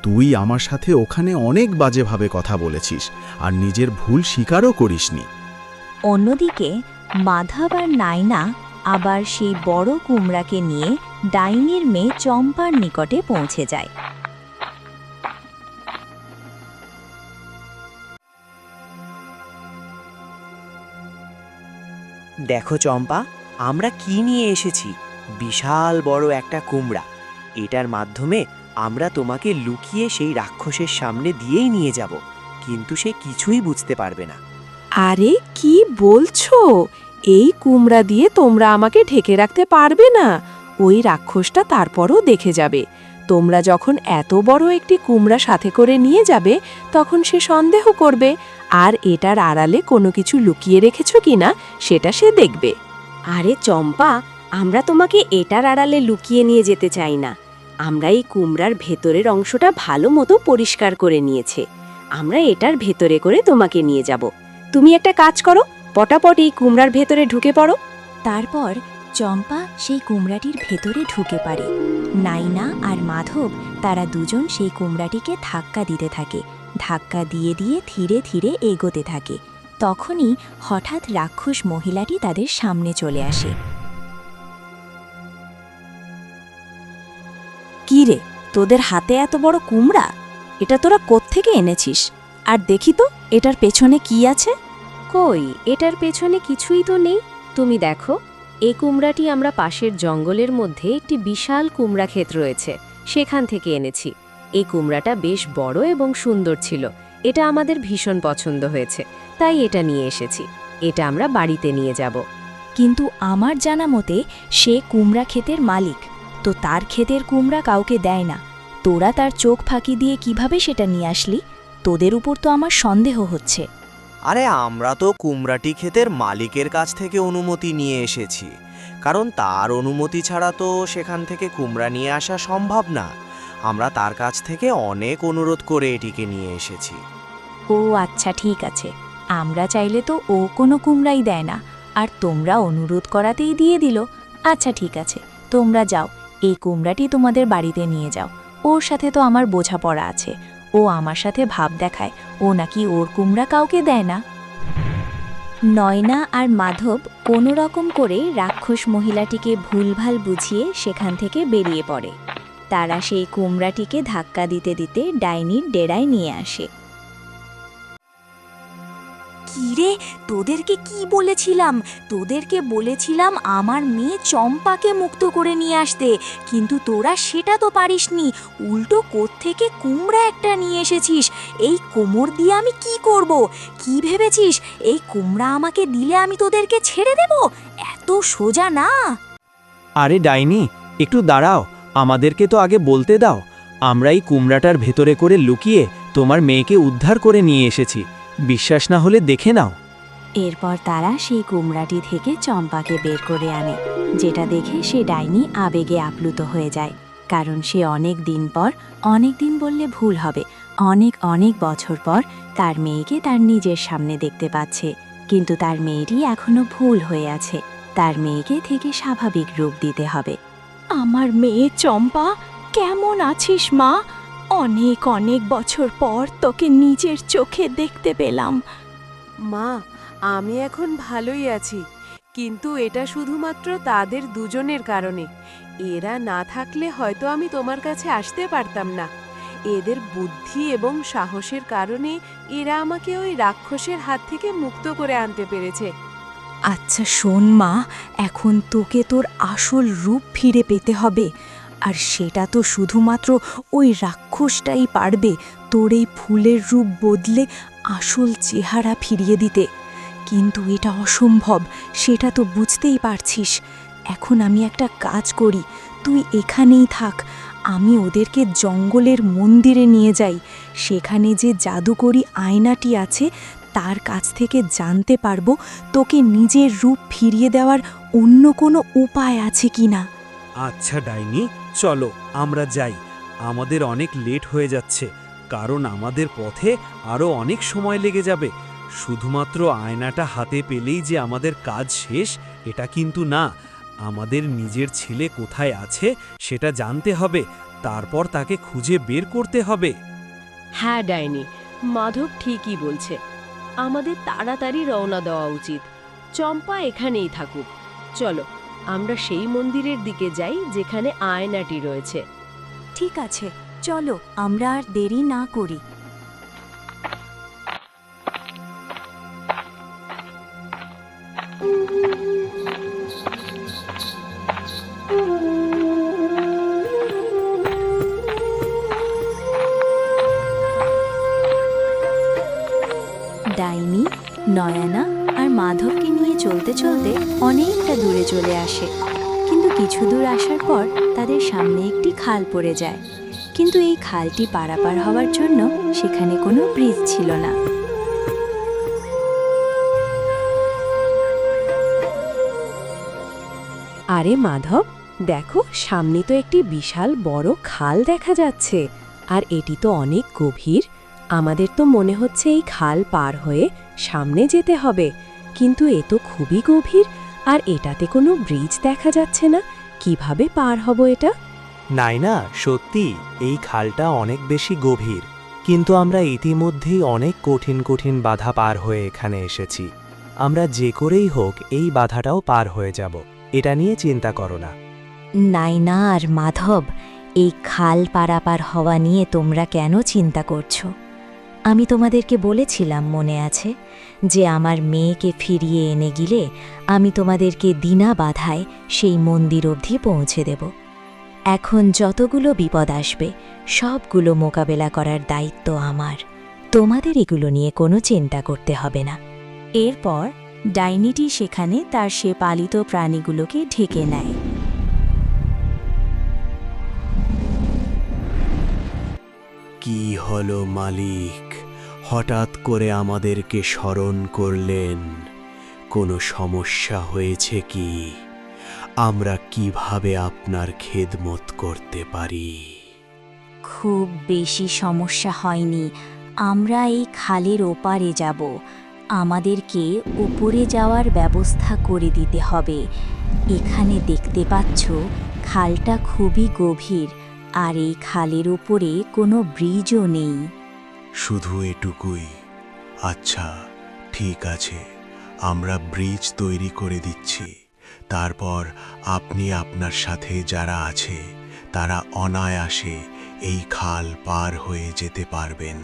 তুই আমার সাথে ওখানে অনেক বাজেভাবে কথা বলেছিস আর নিজের ভুল স্বীকারও করিসনি। অন্যদিকে মাধব আর নায়না আবার সেই বড় কুমড়াকে নিয়ে ডাইনির মেয়ে চম্পার নিকটে পৌঁছে যায়। দেখো চম্পা, আমরা কি নিয়ে এসেছি? বিশাল বড় একটা কুমড়া। এটার মাধ্যমে আমরা তোমাকে লুকিয়ে সেই রাক্ষসের সামনে দিয়েই নিয়ে যাব, কিন্তু সে কিছুই বুঝতে পারবে না। আরে কি বলছো? এই কুমড়া দিয়ে তোমরা আমাকে ঢেকে রাখতে পারবে না। ওই রাক্ষসটা তারপরও দেখে যাবে। তোমরা যখন এত বড় একটি কুমড়া সাথে করে নিয়ে যাবে তখন সে সন্দেহ করবে, আর এটার আড়ালে কোনো কিছু লুকিয়ে রেখেছো কিনা সেটা সে দেখবে। আরে চম্পা, আমরা তোমাকে এটার আড়ালে লুকিয়ে নিয়ে যেতে চাই না। আমরা এই কুমড়ার ভেতরের অংশটা ভালো মতো পরিষ্কার করে নিয়েছে। আমরা এটার ভেতরে করে তোমাকে নিয়ে যাব। তুমি একটা কাজ করো, পটাপট এই কুমড়ার ভেতরে ঢুকে পড়ো। তারপর চম্পা সেই কুমড়াটির ভেতরে ঢুকে পড়ে। নায়না আর মাধব তারা দুজন সেই কুমড়াটিকে ধাক্কা দিতে থাকে। ধাক্কা দিয়ে দিয়ে ধীরে ধীরে এগোতে থাকে। তখনই হঠাৎ রাক্ষস মহিলাটি তাদের সামনে চলে আসে। কি রে, তোদের হাতে এত বড় কুমড়া? এটা তোরা কোত্থেকে এনেছিস? আর দেখি তো এটার পেছনে কি আছে। কই, এটার পেছনে কিছুই তো নেই। তুমি দেখো, এই কুমড়াটি আমরা পাশের জঙ্গলের মধ্যে একটি বিশাল কুমড়া ক্ষেত রয়েছে সেখান থেকে এনেছি। এই কুমড়াটা বেশ বড় এবং সুন্দর ছিল। এটা আমাদের ভীষণ পছন্দ হয়েছে, তাই এটা নিয়ে এসেছি। এটা আমরা বাড়িতে নিয়ে যাব। কিন্তু আমার জানা মতে সে কুমড়া ক্ষেতের মালিক, তো তার ক্ষেতের কুমড়া কাউকে দেয় না। তোরা তার চোখ ফাঁকি দিয়ে কিভাবে সেটা নিয়ে আসলি? তোদের উপর তো আমার সন্দেহ হচ্ছে। আরে আমরা তো কুমড়াটি ক্ষেতের মালিকের কাছ থেকে অনুমতি নিয়ে এসেছি, কারণ তার অনুমতি ছাড়া তো সেখান থেকে কুমড়া নিয়ে আসা সম্ভব না। আমরা তার কাছ থেকে অনেক অনুরোধ করে এটিকে নিয়ে এসেছি। ও আচ্ছা, ঠিক আছে। আমরা চাইলে তো ও কোনো কুমড়াই দেয় না, আর তোমরা অনুরোধ করাতেই দিয়ে দিল। আচ্ছা ঠিক আছে, তোমরা যাও, এই কুমড়াটি তোমাদের বাড়িতে নিয়ে যাও। ওর সাথে তো আমার বোঝাপড়া আছে, ও আমার সাথে ভাব দেখায় ও নাকি ওর কুমড়া কাউকে দেয় না। নয়না আর মাধব কোনো রকম করে রাক্ষস মহিলাটিকে ভুলভাল বুঝিয়ে সেখান থেকে বেরিয়ে পড়ে। তারা সেই কুমড়াটিকে ধাক্কা দিতে দিতে ডাইনির ডেরায় নিয়ে আসে। কিরে, তোদেরকে কি বলেছিলাম? তোদেরকে বলেছিলাম আমার মেয়ে চম্পাকে মুক্ত করে নিয়ে আসতে, কিন্তু তোরা সেটা তো পারিসনি। উল্টো কোত্থেকে কুমড়া একটা নিয়ে এসেছিস। এই কোমর দিয়ে আমি কি করব? কি ভেবেছিস এই কুমড়া আমাকে দিলে আমি তোদেরকে ছেড়ে দেব? এত সোজা না। আরে ডাইনি, একটু দাঁড়াও, আমাদেরকে তো আগে বলতে দাও। আমরা এই কুমড়াটার ভেতরে করে লুকিয়ে তোমার মেয়েকে উদ্ধার করে নিয়ে এসেছি। বিশ্বাস না হলে দেখে নাও। এরপর তারা সেই কুমড়াটি থেকে চম্পাকে বের করে আনে, যেটা দেখে সে ডাইনি আবেগে আপ্লুত হয়ে যায়। কারণ সে অনেক দিন বললে ভুল হবে, অনেক বছর পর তার মেয়েকে তার নিজের সামনে দেখতে পাচ্ছে। কিন্তু তার মেয়েটি এখনো ভুল হয়ে আছে, তার মেয়েকে থেকে স্বাভাবিক রূপ দিতে হবে। আমার মেয়ে চম্পা, কেমন আছিস মা? অনেক বছর পর তোকে নিজের চোখে দেখতে পেলাম। মা, আমি এখন ভালোই আছি, কিন্তু এটা শুধুমাত্র তাদের দুজনের কারণে। এরা না থাকলে হয়তো আমি তোমার কাছে আসতে পারতাম না। এদের বুদ্ধি এবং সাহসের কারণে এরা আমাকে ওই রাক্ষসের হাত থেকে মুক্ত করে আনতে পেরেছে। আচ্ছা শোন মা, এখন তোকে তোর আসল রূপ ফিরে পেতে হবে, আর সেটা তো শুধুমাত্র ওই রাক্ষসটাই পারবে তোর এই ফুলের রূপ বদলে আসল চেহারা ফিরিয়ে দিতে। কিন্তু এটা অসম্ভব, সেটা তো বুঝতেই পারছিস। এখন আমি একটা কাজ করি, তুই এখানেই থাক, আমি ওদেরকে জঙ্গলের মন্দিরে নিয়ে যাই। সেখানে যে জাদুকরি আয়নাটি আছে তার কাছ থেকে জানতে পারবো তোকে নিজের রূপ ফিরিয়ে দেওয়ার অন্য কোনো উপায় আছে কিনা। আচ্ছা ডাইনি, চলো আমরা যাই। আমাদের অনেক লেট হয়ে যাচ্ছে, কারণ আমাদের পথে আরও অনেক সময় লেগে যাবে। শুধুমাত্র আয়নাটা হাতে পেলেই যে আমাদের কাজ শেষ, এটা কিন্তু না। আমাদের নিজের ছেলে কোথায় আছে সেটা জানতে হবে, তারপর তাকে খুঁজে বের করতে হবে। হ্যাঁ ডাইনি, মাধব ঠিকই বলছে। আমাদের তাড়াতাড়ি রওনা দেওয়া উচিত। চম্পা এখানেই থাকুক। চলো আমরা সেই মন্দিরের দিকে যাই যেখানে আয়নাটি রয়েছে। ঠিক আছে, চলো আমরা আর দেরি না করি। ডাইনি নয়না আর মাধবকে নিয়ে চলতে চলতে অনেকটা দূরে চলে আসে। কিন্তু কিছু দূর আসার পর তাদের সামনে একটি খাল পড়ে যায়। কিন্তু এই খালটি পারাপার হওয়ার জন্য সেখানে কোনো ব্রিজ ছিল না। আরে মাধব, দেখো সামনে তো একটি বিশাল বড় খাল দেখা যাচ্ছে, আর এটি তো অনেক গভীর। আমাদের তো মনে হচ্ছে এই খাল পার হয়ে সামনে যেতে হবে, কিন্তু এ তো খুবই গভীর, আর এটাতে কোনো ব্রিজ দেখা যাচ্ছে না। কিভাবে পার হব এটা? নাইনা, সত্যি এই খালটা অনেক বেশি গভীর, কিন্তু আমরা ইতিমধ্যেই অনেক কঠিন বাধা পার হয়ে এখানে এসেছি। আমরা যে করেই হোক এই বাধাটাও পার হয়ে যাব, এটা নিয়ে চিন্তা করো না। নাইনা আর মাধব, এই খাল পারাপার হওয়া নিয়ে তোমরা কেন চিন্তা করছো? আমি তোমাদেরকে বলেছিলাম, মনে আছে, যে আমার মেয়েকে ফিরিয়ে এনে গেলে আমি তোমাদেরকে দিনা বাধায় সেই মন্দির অবধি পৌঁছে দেব। এখন যতগুলো বিপদ আসবে সবগুলো মোকাবেলা করার দায়িত্ব আমার। তোমাদের এগুলো নিয়ে কোনো চিন্তা করতে হবে না। এরপর ডাইনিটি সেখানে তার সে পালিত প্রাণীগুলোকে ঢেকে নেয়। কি হলো মালিক, হঠাৎ করে আমাদেরকে স্মরণ করলেন? কোনো সমস্যা হয়েছে কি? আমরা কিভাবে আপনার খেদমত করতে পারি? খুব বেশি সমস্যা হয়নি। আমরা এই খালের ওপারে যাব। আমাদেরকে উপরে যাওয়ার ব্যবস্থা করে দিতে হবে। এখানে দেখতে পাচ্ছ খালটা খুবই গভীর, আর এই খালের উপরে কোনো ব্রিজও নেই। শুধু এটুকুই? আচ্ছা, ঠিক আছে, আমরা ব্রিজ তৈরি করে দিচ্ছি। তারপর আপনি আপনার সাথে যারা আছে তারা অনায়াসে এই খাল পার হয়ে যেতে পারবেন।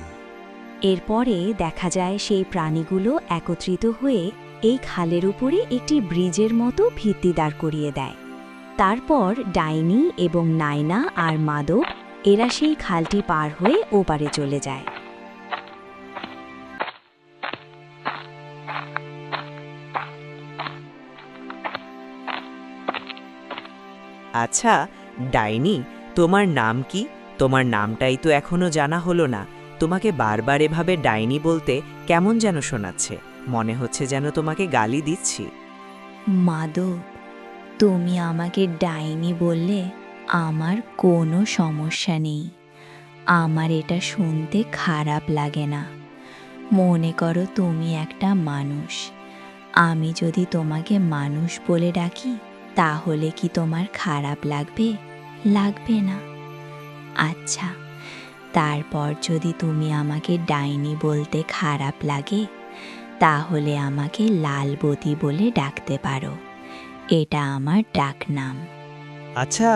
এরপরে দেখা যায় সেই প্রাণীগুলো একত্রিত হয়ে এই খালের উপরে একটি ব্রিজের মতো ভিত্তি দাঁড় করিয়ে দেয়। তারপর ডাইনি এবং নায়না আর মাদক এরা সেই খালটি পার হয়ে ওপারে চলে যায়। আচ্ছা ডাইনি, তোমার নাম কি? তোমার নামটাই তো এখনো জানা হলো না। তোমাকে বারবার এভাবে ডাইনি বলতে কেমন যেন শোনাচ্ছে, মনে হচ্ছে যেন তোমাকে গালি দিচ্ছি। মাদক, তুমি আমাকে ডাইনি বললে আমার কোনো সমস্যা নেই। আমার এটা শুনতে খারাপ লাগে না। মনে করো তুমি একটা মানুষ। আমি যদি তোমাকে মানুষ বলে ডাকি তাহলে কি তোমার খারাপ লাগবে? লাগবে না। আচ্ছা, তারপর যদি তুমি আমাকে ডাইনি বলতে খারাপ লাগে তাহলে আমাকে লালবতী বলে ডাকতে পারো। এটা আমার ডাকনাম। আচ্ছা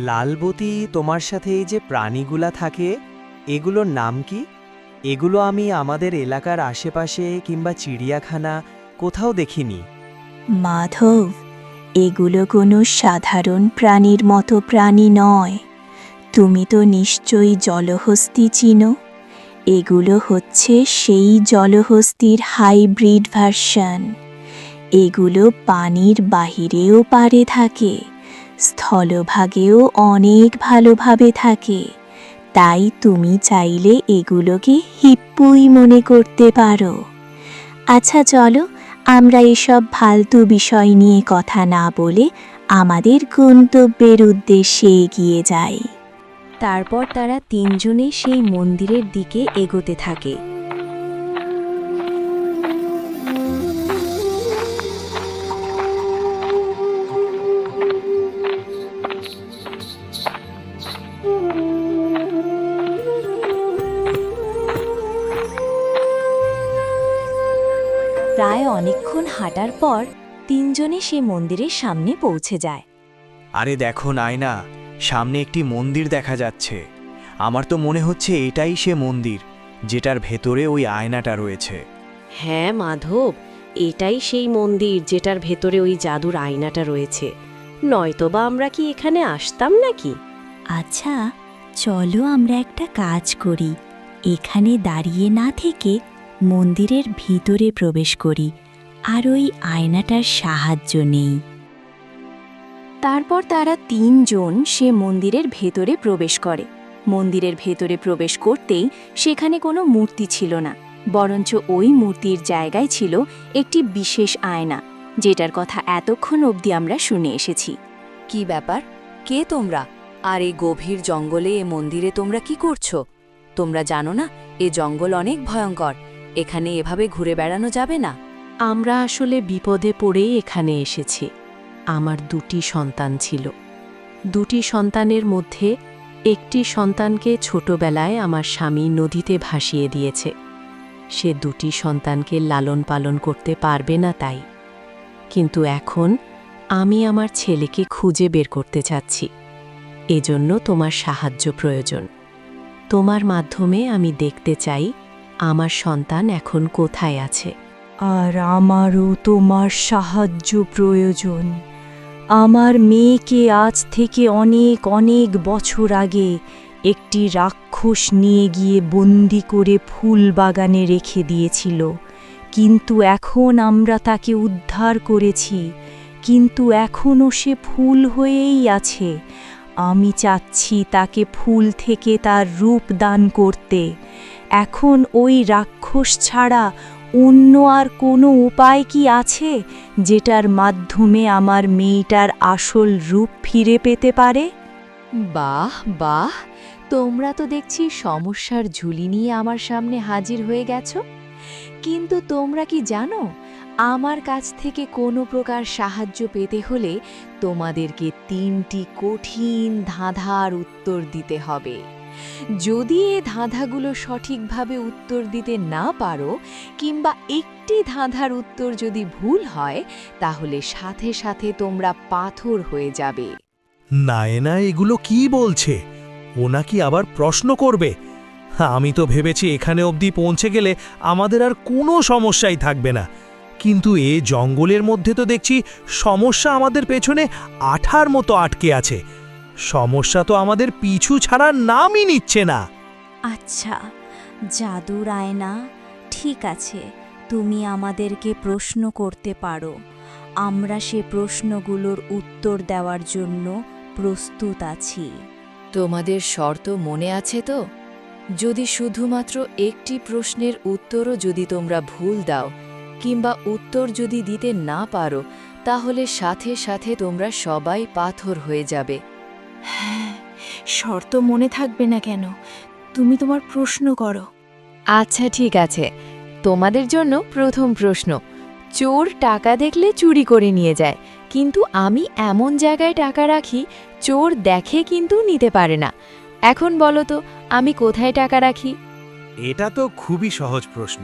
লালবতী, তোমার সাথে এই যে প্রাণীগুলা থাকে এগুলোর নাম কি? এগুলো আমি আমাদের এলাকার আশেপাশে কিংবা চিড়িয়াখানা কোথাও দেখিনি। মাধব, এগুলো কোনো সাধারণ প্রাণীর মতো প্রাণী নয়। তুমি তো নিশ্চয়ই জলহস্তী চিনো। এগুলো হচ্ছে সেই জলহস্তির হাইব্রিড ভার্সন। এগুলো পানির বাহিরেও পারে থাকে, স্থলভাগেও অনেক ভালোভাবে থাকে। তাই তুমি চাইলে এগুলোকে হিপ্পুই মনে করতে পারো। আচ্ছা চলো, আমরা এসব ফালতু বিষয় নিয়ে কথা না বলে আমাদের গন্তব্যের উদ্দেশ্যে এগিয়ে যাই। তারপর তারা তিনজনে সেই মন্দিরের দিকে এগোতে থাকে। প্রায় অনেকক্ষণ হাঁটার পর তিনজনে সে মন্দিরের সামনে পৌঁছে যায়। আরে দেখো নায়না, সামনে একটি মন্দির দেখা যাচ্ছে। আমার তো মনে হচ্ছে এটাই সে মন্দির যেটার ভেতরে ওই আয়নাটা রয়েছে। হ্যাঁ মাধব, এটাই সেই মন্দির যেটার ভেতরে ওই জাদুর আয়নাটা রয়েছে। নয়তোবা আমরা কি এখানে আসতাম নাকি? আচ্ছা চলো আমরা একটা কাজ করি, এখানে দাঁড়িয়ে না থেকে মন্দিরের ভিতরে প্রবেশ করি আর ওই আয়নাটার সাহায্য নেই। তারপর তারা তিনজন সে মন্দিরের ভেতরে প্রবেশ করে। মন্দিরের ভেতরে প্রবেশ করতেই সেখানে কোনো মূর্তি ছিল না, বরঞ্চ ওই মূর্তির জায়গায় ছিল একটি বিশেষ আয়না, যেটার কথা এতক্ষণ অবধি আমরা শুনে এসেছি। কি ব্যাপার? কে তোমরা? আর এই গভীর জঙ্গলে এ মন্দিরে তোমরা কি করছো? তোমরা জানো না এ জঙ্গল অনেক ভয়ঙ্কর, এখানে এভাবে ঘুরে বেড়ানো যাবে না। আমরা আসলে বিপদে পড়েই এখানে এসেছি। আমার দুটি সন্তান ছিল। দুটি সন্তানের মধ্যে একটি সন্তানকে ছোটবেলায় আমার স্বামী নদীতে ভাসিয়ে দিয়েছে। সে দুটি সন্তানকে লালন পালন করতে পারবে না তাই। কিন্তু এখন আমি আমার ছেলেকে খুঁজে বের করতে চাচ্ছি। এজন্য তোমার সাহায্য প্রয়োজন। তোমার মাধ্যমে আমি দেখতে চাই আমার সন্তান এখন কোথায় আছে। আর আমারও তোমার সাহায্য প্রয়োজন। আমার মেয়েকে আজ থেকে অনেক অনেক বছর আগে একটি রাক্ষস নিয়ে গিয়ে বন্দি করে ফুল বাগানে রেখে দিয়েছিল, কিন্তু এখন আমরা তাকে উদ্ধার করেছি, কিন্তু এখনও সে ফুল হয়েই আছে। আমি চাচ্ছি তাকে ফুল থেকে তার রূপ দান করতে। এখন ওই রাক্ষস ছাড়া অন্য আর কোনো উপায় কি আছে যেটার মাধ্যমে আমার মেয়েটার আসল রূপ ফিরে পেতে পারে? বাহ বাহ, তোমরা তো দেখছি সমস্যার ঝুলি নিয়ে আমার সামনে হাজির হয়ে গেছো। কিন্তু তোমরা কি জানো, আমার কাছ থেকে কোনো প্রকার সাহায্য পেতে হলে তোমাদেরকে 3টি কঠিন ধাঁধার উত্তর দিতে হবে। যদি এ ধাঁধাগুলো সঠিকভাবে উত্তর দিতে না পারো, কিংবা একটি ধাঁধার উত্তর যদি ভুল হয়, তাহলে সাথে সাথে তোমরা পাথর হয়ে যাবে। নায়না এগুলো কি বলছে? ও নাকি আবার প্রশ্ন করবে? আমি তো ভেবেছি এখানে অবধি পৌঁছে গেলে আমাদের আর কোনো সমস্যাই থাকবে না, কিন্তু এ জঙ্গলের মধ্যে তো দেখছি সমস্যা আমাদের পেছনে আঠার মতো আটকে আছে। সমস্যা তো আমাদের পিছু ছাড়ার নামই নিচ্ছে না। আচ্ছা জাদুর আয়না, ঠিক আছে, তুমি আমাদেরকে প্রশ্ন করতে পারো। আমরা সে প্রশ্নগুলোর উত্তর দেওয়ার জন্য প্রস্তুত আছি। তোমাদের শর্ত মনে আছে তো? যদি শুধুমাত্র একটি প্রশ্নের উত্তরও যদি তোমরা ভুল দাও, কিংবা উত্তর যদি দিতে না পারো, তাহলে সাথে সাথে তোমরা সবাই পাথর হয়ে যাবে। হ্যাঁ, শর্ত মনে থাকবে না কেন? তুমি তোমার প্রশ্ন করো। আচ্ছা ঠিক আছে, তোমাদের জন্য প্রথম প্রশ্ন। চোর টাকা দেখলে চুরি করে নিয়ে যায়, কিন্তু আমি এমন জায়গায় টাকা রাখি চোর দেখে কিন্তু নিতে পারে না। এখন বলো তো, আমি কোথায় টাকা রাখি? এটা তো খুবই সহজ প্রশ্ন।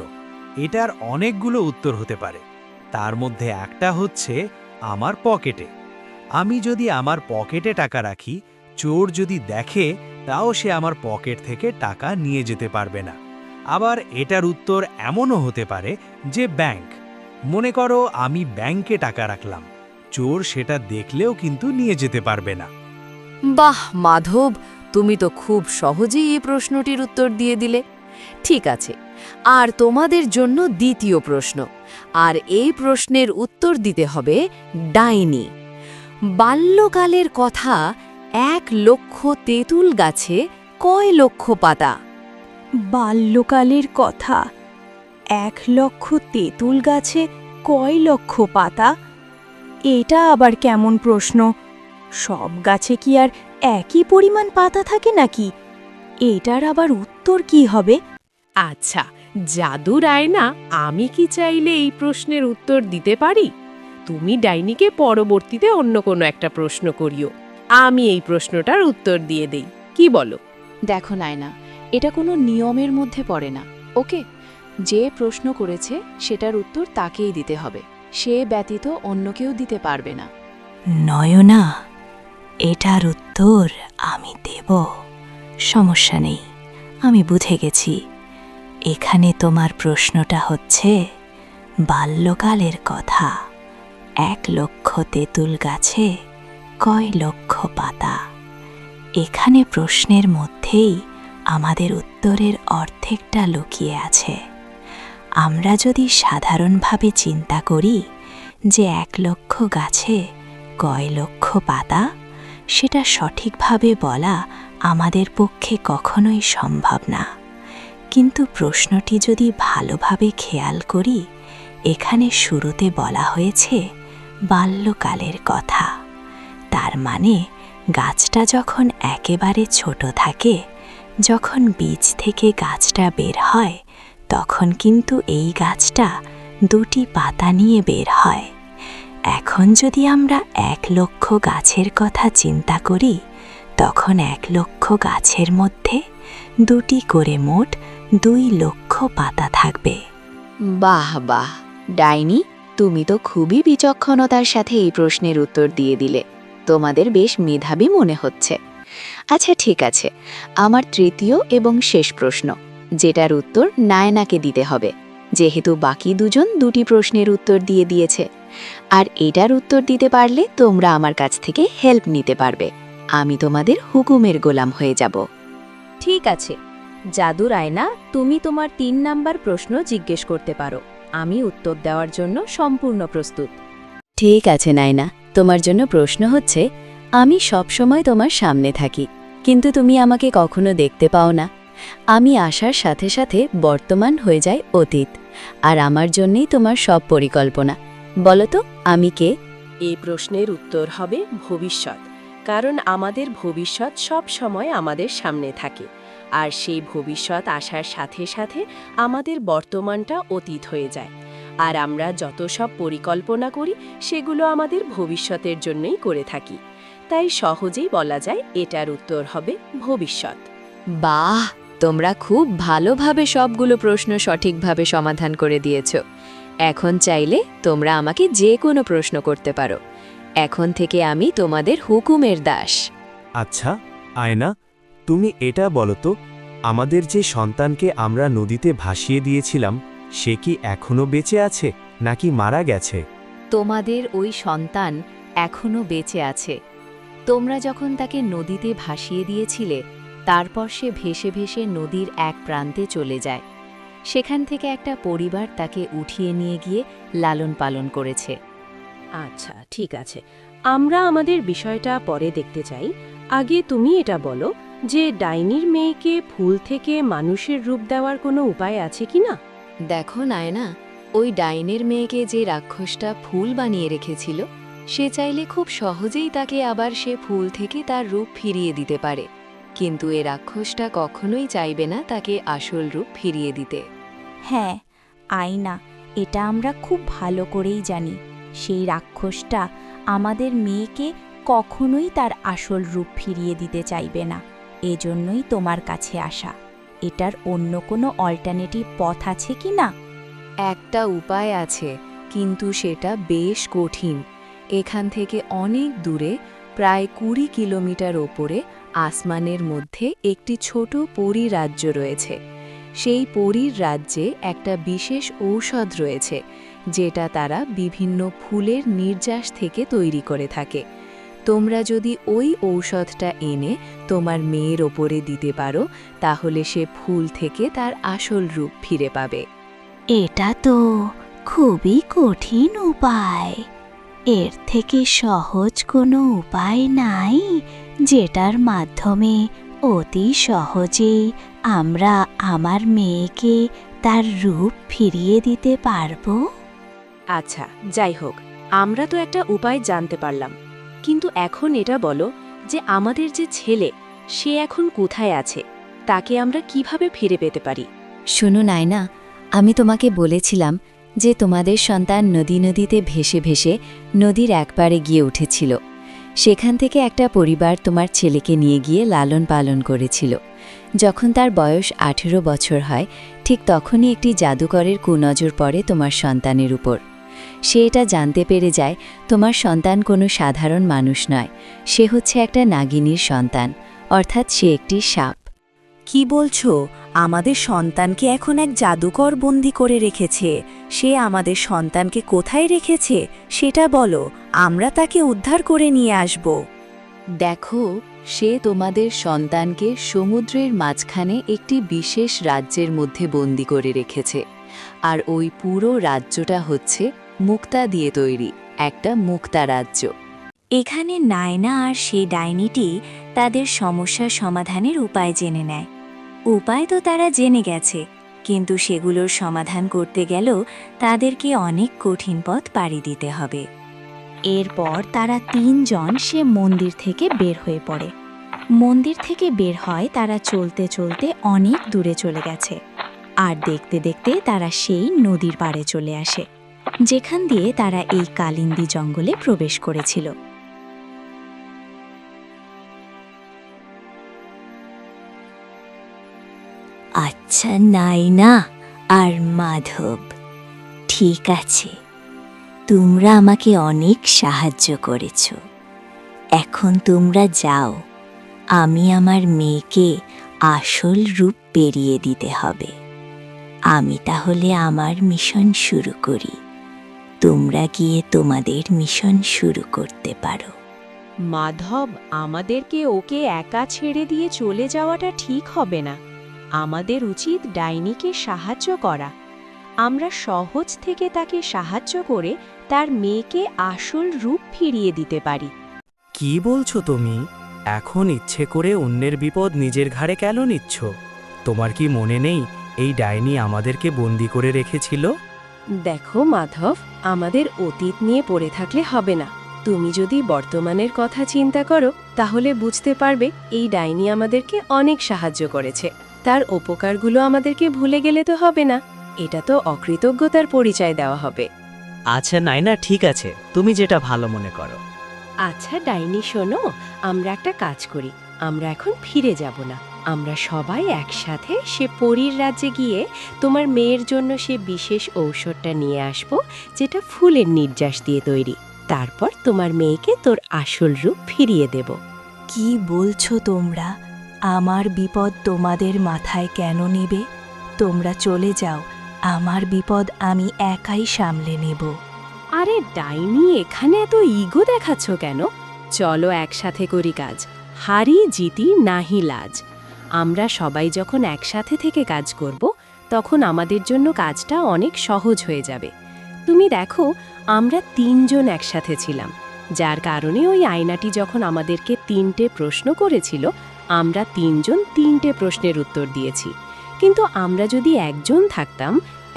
এটার অনেকগুলো উত্তর হতে পারে। তার মধ্যে একটা হচ্ছে আমার পকেটে। আমি যদি আমার পকেটে টাকা রাখি, চোর যদি দেখে, তাও সে আমার পকেট থেকে টাকা নিয়ে যেতে পারবে না। আবার এটার উত্তর এমনও হতে পারে যে ব্যাংক। মনে করো আমি ব্যাংকে টাকা রাখলাম, চোর সেটা দেখলেও কিন্তু নিয়ে যেতে পারবে না। বাহ মাধব, তুমি তো খুব সহজেই এই প্রশ্নটির উত্তর দিয়ে দিলে। ঠিক আছে, আর তোমাদের জন্য দ্বিতীয় প্রশ্ন, আর এই প্রশ্নের উত্তর দিতে হবে ডাইনি। বাল্যকালের কথা, 1 লক্ষ তেঁতুল গাছে কয় লক্ষ পাতা? বাল্যকালের কথা, 1 লক্ষ তেঁতুল গাছে কয় লক্ষ পাতা? এটা আবার কেমন প্রশ্ন? সব গাছে কি আর একই পরিমাণ পাতা থাকে নাকি? এটার আবার উত্তর কি হবে? আচ্ছা জাদুর আয়না, আমি কি চাইলে এই প্রশ্নের উত্তর দিতে পারি? তুমি ডাইনিকে পরবর্তীতে অন্য কোনো একটা প্রশ্ন করিও, আমি এই প্রশ্নটার উত্তর দিয়ে দেই, কি বলো? দেখো নায়না, এটা কোনো নিয়মের মধ্যে পড়ে না, ওকে? যে প্রশ্ন করেছে সেটার উত্তর তাকেই দিতে হবে, সে ব্যতীত অন্য কেউ দিতে পারবে না। নয়না, এটার উত্তর আমি দেব, সমস্যা নেই, আমি বুঝে গেছি। এখানে তোমার প্রশ্নটা হচ্ছে বাল্যকালের কথা, 1 লক্ষ তেঁতুল গাছে কয় লক্ষ পাতা। এখানে প্রশ্নের মধ্যেই আমাদের উত্তরের অর্ধেকটা লুকিয়ে আছে। আমরা যদি সাধারণভাবে চিন্তা করি যে 1 লক্ষ গাছে কয় লক্ষ পাতা, সেটা সঠিকভাবে বলা আমাদের পক্ষে কখনোই সম্ভব না। কিন্তু প্রশ্নটি যদি ভালোভাবে খেয়াল করি, এখানে শুরুতে বলা হয়েছে বাল্যকালের কথা। তার মানে গাছটা যখন একেবারে ছোট থাকে, যখন বীজ থেকে গাছটা বের হয়, তখন কিন্তু এই গাছটা 2টি পাতা নিয়ে বের হয়। এখন যদি আমরা 1 লক্ষ গাছের কথা চিন্তা করি, তখন 1 লক্ষ গাছের মধ্যে 2টি করে মোট 2 লক্ষ পাতা থাকবে। বাহ বাহ ডাইনি, তুমি তো খুবই বিচক্ষণতার সাথে এই প্রশ্নের উত্তর দিয়ে দিলে। তোমাদের বেশ মেধাবী মনে হচ্ছে। আচ্ছা ঠিক আছে, আমার তৃতীয় এবং শেষ প্রশ্ন, যেটার উত্তর নায়নাকে দিতে হবে, যেহেতু বাকি দুজন দুটি প্রশ্নের উত্তর দিয়ে দিয়েছে। আর এটার উত্তর দিতে পারলে তোমরা আমার কাছ থেকে হেল্প নিতে পারবে। আমি তোমাদের হুকুমের গোলাম হয়ে যাব। ঠিক আছে, জাদুর আয়না, তুমি তোমার 3 নাম্বার প্রশ্ন জিজ্ঞেস করতে পারো। আমি উত্তর দেওয়ার জন্য সম্পূর্ণ প্রস্তুত। ঠিক আছে নায়না, তোমার জন্য প্রশ্ন হচ্ছে, আমি সব সময় তোমার সামনে থাকি, কিন্তু তুমি আমাকে কখনো দেখতে পাও না। আমি আসার সাথে সাথে বর্তমান হয়ে যায় অতীত, আর আমার জন্যই তোমার সব পরিকল্পনা। বলো তো আমি কে? এই প্রশ্নের উত্তর হবে ভবিষ্যৎ, কারণ আমাদের ভবিষ্যৎ সব সময় আমাদের সামনে থাকে, আর সেই ভবিষ্যৎ আসার সাথে সাথে আমাদের বর্তমানটা অতীত হয়ে যায়। আর আমরা যত সব পরিকল্পনা করি সেগুলো আমাদের ভবিষ্যতের জন্যই করে থাকি। তাই সহজেই বলা যায় এটার উত্তর হবে ভবিষ্যৎ। বাহ, তোমরা খুব ভালোভাবে সবগুলো প্রশ্ন সঠিকভাবে সমাধান করে দিয়েছো। এখন চাইলে তোমরা আমাকে যে কোনো প্রশ্ন করতে পারো। এখন থেকে আমি তোমাদের হুকুমের দাস। আচ্ছা আয়না, তুমি এটা বলো তো, আমাদের যে সন্তানকে আমরা নদীতে ভাসিয়ে দিয়েছিলাম সে কি এখনো বেঁচে আছে নাকি মারা গেছে? তোমাদের ওই সন্তান এখনো বেঁচে আছে। তোমরা যখন তাকে নদীতে ভাসিয়ে দিয়েছিলে, তারপর সে ভেসে ভেসে নদীর এক প্রান্তে চলে যায়। সেখান থেকে একটা পরিবার তাকে উঠিয়ে নিয়ে গিয়ে লালন পালন করেছে। আচ্ছা ঠিক আছে, আমরা আমাদের বিষয়টা পরে দেখতে চাই। আগে তুমি এটা বলো যে ডাইনির মেয়েকে ফুল থেকে মানুষের রূপ দেওয়ার কোনো উপায় আছে কিনা? দেখো নায়না, ওই ডাইনের মেয়েকে যে রাক্ষসটা ফুল বানিয়ে রেখেছিল, সে চাইলে খুব সহজেই তাকে আবার সে ফুল থেকে তার রূপ ফিরিয়ে দিতে পারে, কিন্তু এ রাক্ষসটা কখনোই চাইবে না তাকে আসল রূপ ফিরিয়ে দিতে। হ্যাঁ আয়না, এটা আমরা খুব ভালো করেই জানি। সেই রাক্ষসটা আমাদের মেয়েকে কখনোই তার আসল রূপ ফিরিয়ে দিতে চাইবে না। এজন্যই তোমার কাছে আসা। এটার অন্য কোনো অল্টারনেটিভ পথ আছে কি না? একটা উপায় আছে, কিন্তু সেটা বেশ কঠিন। এখান থেকে অনেক দূরে, প্রায় 20 কিলোমিটার ওপরে আসমানের মধ্যে একটি ছোট পরী রাজ্য রয়েছে। সেই পরীর রাজ্যে একটা বিশেষ ঔষধ রয়েছে, যেটা তারা বিভিন্ন ফুলের নির্যাস থেকে তৈরি করে থাকে। তোমরা যদি ওই ঔষধটা এনে তোমার মেয়ের ওপরে দিতে পারো, তাহলে সে ফুল থেকে তার আসল রূপ ফিরে পাবে। এটা তো খুবই কঠিন উপায়। এর থেকে সহজ কোনো উপায় নাই যেটার মাধ্যমে অতি সহজেই আমরা আমার মেয়েকে তার রূপ ফিরিয়ে দিতে পারবো? আচ্ছা যাই হোক, আমরা তো একটা উপায় জানতে পারলাম, কিন্তু এখন এটা বলো যে আমাদের যে ছেলে, সে এখন কোথায় আছে? তাকে আমরা কিভাবে ফিরে পেতে পারি? শোনো নায়না, আমি তোমাকে বলেছিলাম যে তোমাদের সন্তান নদীতে ভেসে ভেসে নদীর একপারে গিয়ে উঠেছিল। সেখান থেকে একটা পরিবার তোমার ছেলেকে নিয়ে গিয়ে লালন পালন করেছিল। যখন তার বয়স 18 বছর হয়, ঠিক তখনই একটি জাদুকরের কুনজর পড়ে তোমার সন্তানের উপর। সে এটা জানতে পেরে যায় তোমার সন্তান কোনো সাধারণ মানুষ নয়, সে হচ্ছে একটা নাগিনীর সন্তান, অর্থাৎ সে একটি সাপ। কি বলছো? আমাদের সন্তানকে এখন এক জাদুকর বন্দি করে রেখেছে। সে আমাদের সন্তানকে কোথায় রেখেছে সেটা বলো, আমরা তাকে উদ্ধার করে নিয়ে আসব। দেখো, সে তোমাদের সন্তানকে সমুদ্রের মাঝখানে একটি বিশেষ রাজ্যের মধ্যে বন্দি করে রেখেছে। আর ওই পুরো রাজ্যটা হচ্ছে মুক্তা দিয়ে তৈরি, একটা মুক্তা রাজ্য। এখানে নায়না আর সেই ডাইনিটি তাদের সমস্যার সমাধানের উপায় জেনে নেয়। উপায় তো তারা জেনে গেছে, কিন্তু সেগুলোর সমাধান করতে গেলেও তাদেরকে অনেক কঠিন পথ পাড়ি দিতে হবে। এরপর তারা 3 জন সে মন্দির থেকে বের হয়ে পড়ে। মন্দির থেকে বের হয় তারা চলতে চলতে অনেক দূরে চলে গেছে, আর দেখতে দেখতে তারা সেই নদীর পাড়ে চলে আসে, যেখান দিয়ে তারা এই কালিন্দী জঙ্গলে প্রবেশ করেছিল। আচ্ছা নায়না আর মাধব, ঠিক আছে, তোমরা আমাকে অনেক সাহায্য করেছ। এখন তোমরা যাও, আমি আমার মেয়েকে আসল রূপ পেরিয়ে দিতে হবে। আমি তাহলে আমার মিশন শুরু করি, তোমরা গিয়ে তোমাদের মিশন শুরু করতে পারো। মাধব, আমাদেরকে ওকে একা ছেড়ে দিয়ে চলে যাওয়াটা ঠিক হবে না। আমাদের উচিত ডাইনিকে সাহায্য করা। আমরা সহজ থেকে তাকে সাহায্য করে তার মেয়েকে আসল রূপ ফিরিয়ে দিতে পারি। কি বলছো তুমি? এখন ইচ্ছে করে অন্যের বিপদ নিজের ঘাড়ে কেন নিচ্ছ? তোমার কি মনে নেই এই ডাইনি আমাদেরকে বন্দি করে রেখেছিল? দেখো মাধব, আমাদের অতীত নিয়ে পড়ে থাকলে হবে না। তুমি যদি বর্তমানের কথা চিন্তা করো তাহলে বুঝতে পারবে এই ডাইনি আমাদেরকে অনেক সাহায্য করেছে। তার উপকারগুলো আমাদেরকে ভুলে গেলে তো হবে না। এটা তো অকৃতজ্ঞতার পরিচয় দেওয়া হবে। আচ্ছা নাইনা, ঠিক আছে, তুমি যেটা ভালো মনে করো। আচ্ছা ডাইনি শোনো, আমরা একটা কাজ করি। আমরা এখন ফিরে যাব না। আমরা সবাই একসাথে সে পরীর রাজ্যে গিয়ে তোমার মেয়ের জন্য সে বিশেষ ঔষধটা নিয়ে আসব, যেটা ফুলের নির্যাস দিয়ে তৈরি। তারপর তোমার মেয়েকে তোর আসল রূপ ফিরিয়ে দেব। কি বলছো তোমরা? আমার বিপদ তোমাদের মাথায় কেন নেবে? তোমরা চলে যাও, আমার বিপদ আমি একাই সামলে নেব। আরে ডাইনি, এখানে এত ইগো দেখাচ্ছ কেন? চলো একসাথে করি কাজ। হারি জিতি নাহি লাজ। আমরা সবাই যখন একসাথে থেকে কাজ করব তখন আমাদের জন্য কাজটা অনেক সহজ হয়ে যাবে। তুমি দেখো, আমরা 3 জন একসাথে ছিলাম, যার কারণে ওই আয়নাটি যখন আমাদেরকে 3টে প্রশ্ন করেছিল, আমরা 3 জন 3টে প্রশ্নের উত্তর দিয়েছি। কিন্তু আমরা যদি একজন থাকতাম,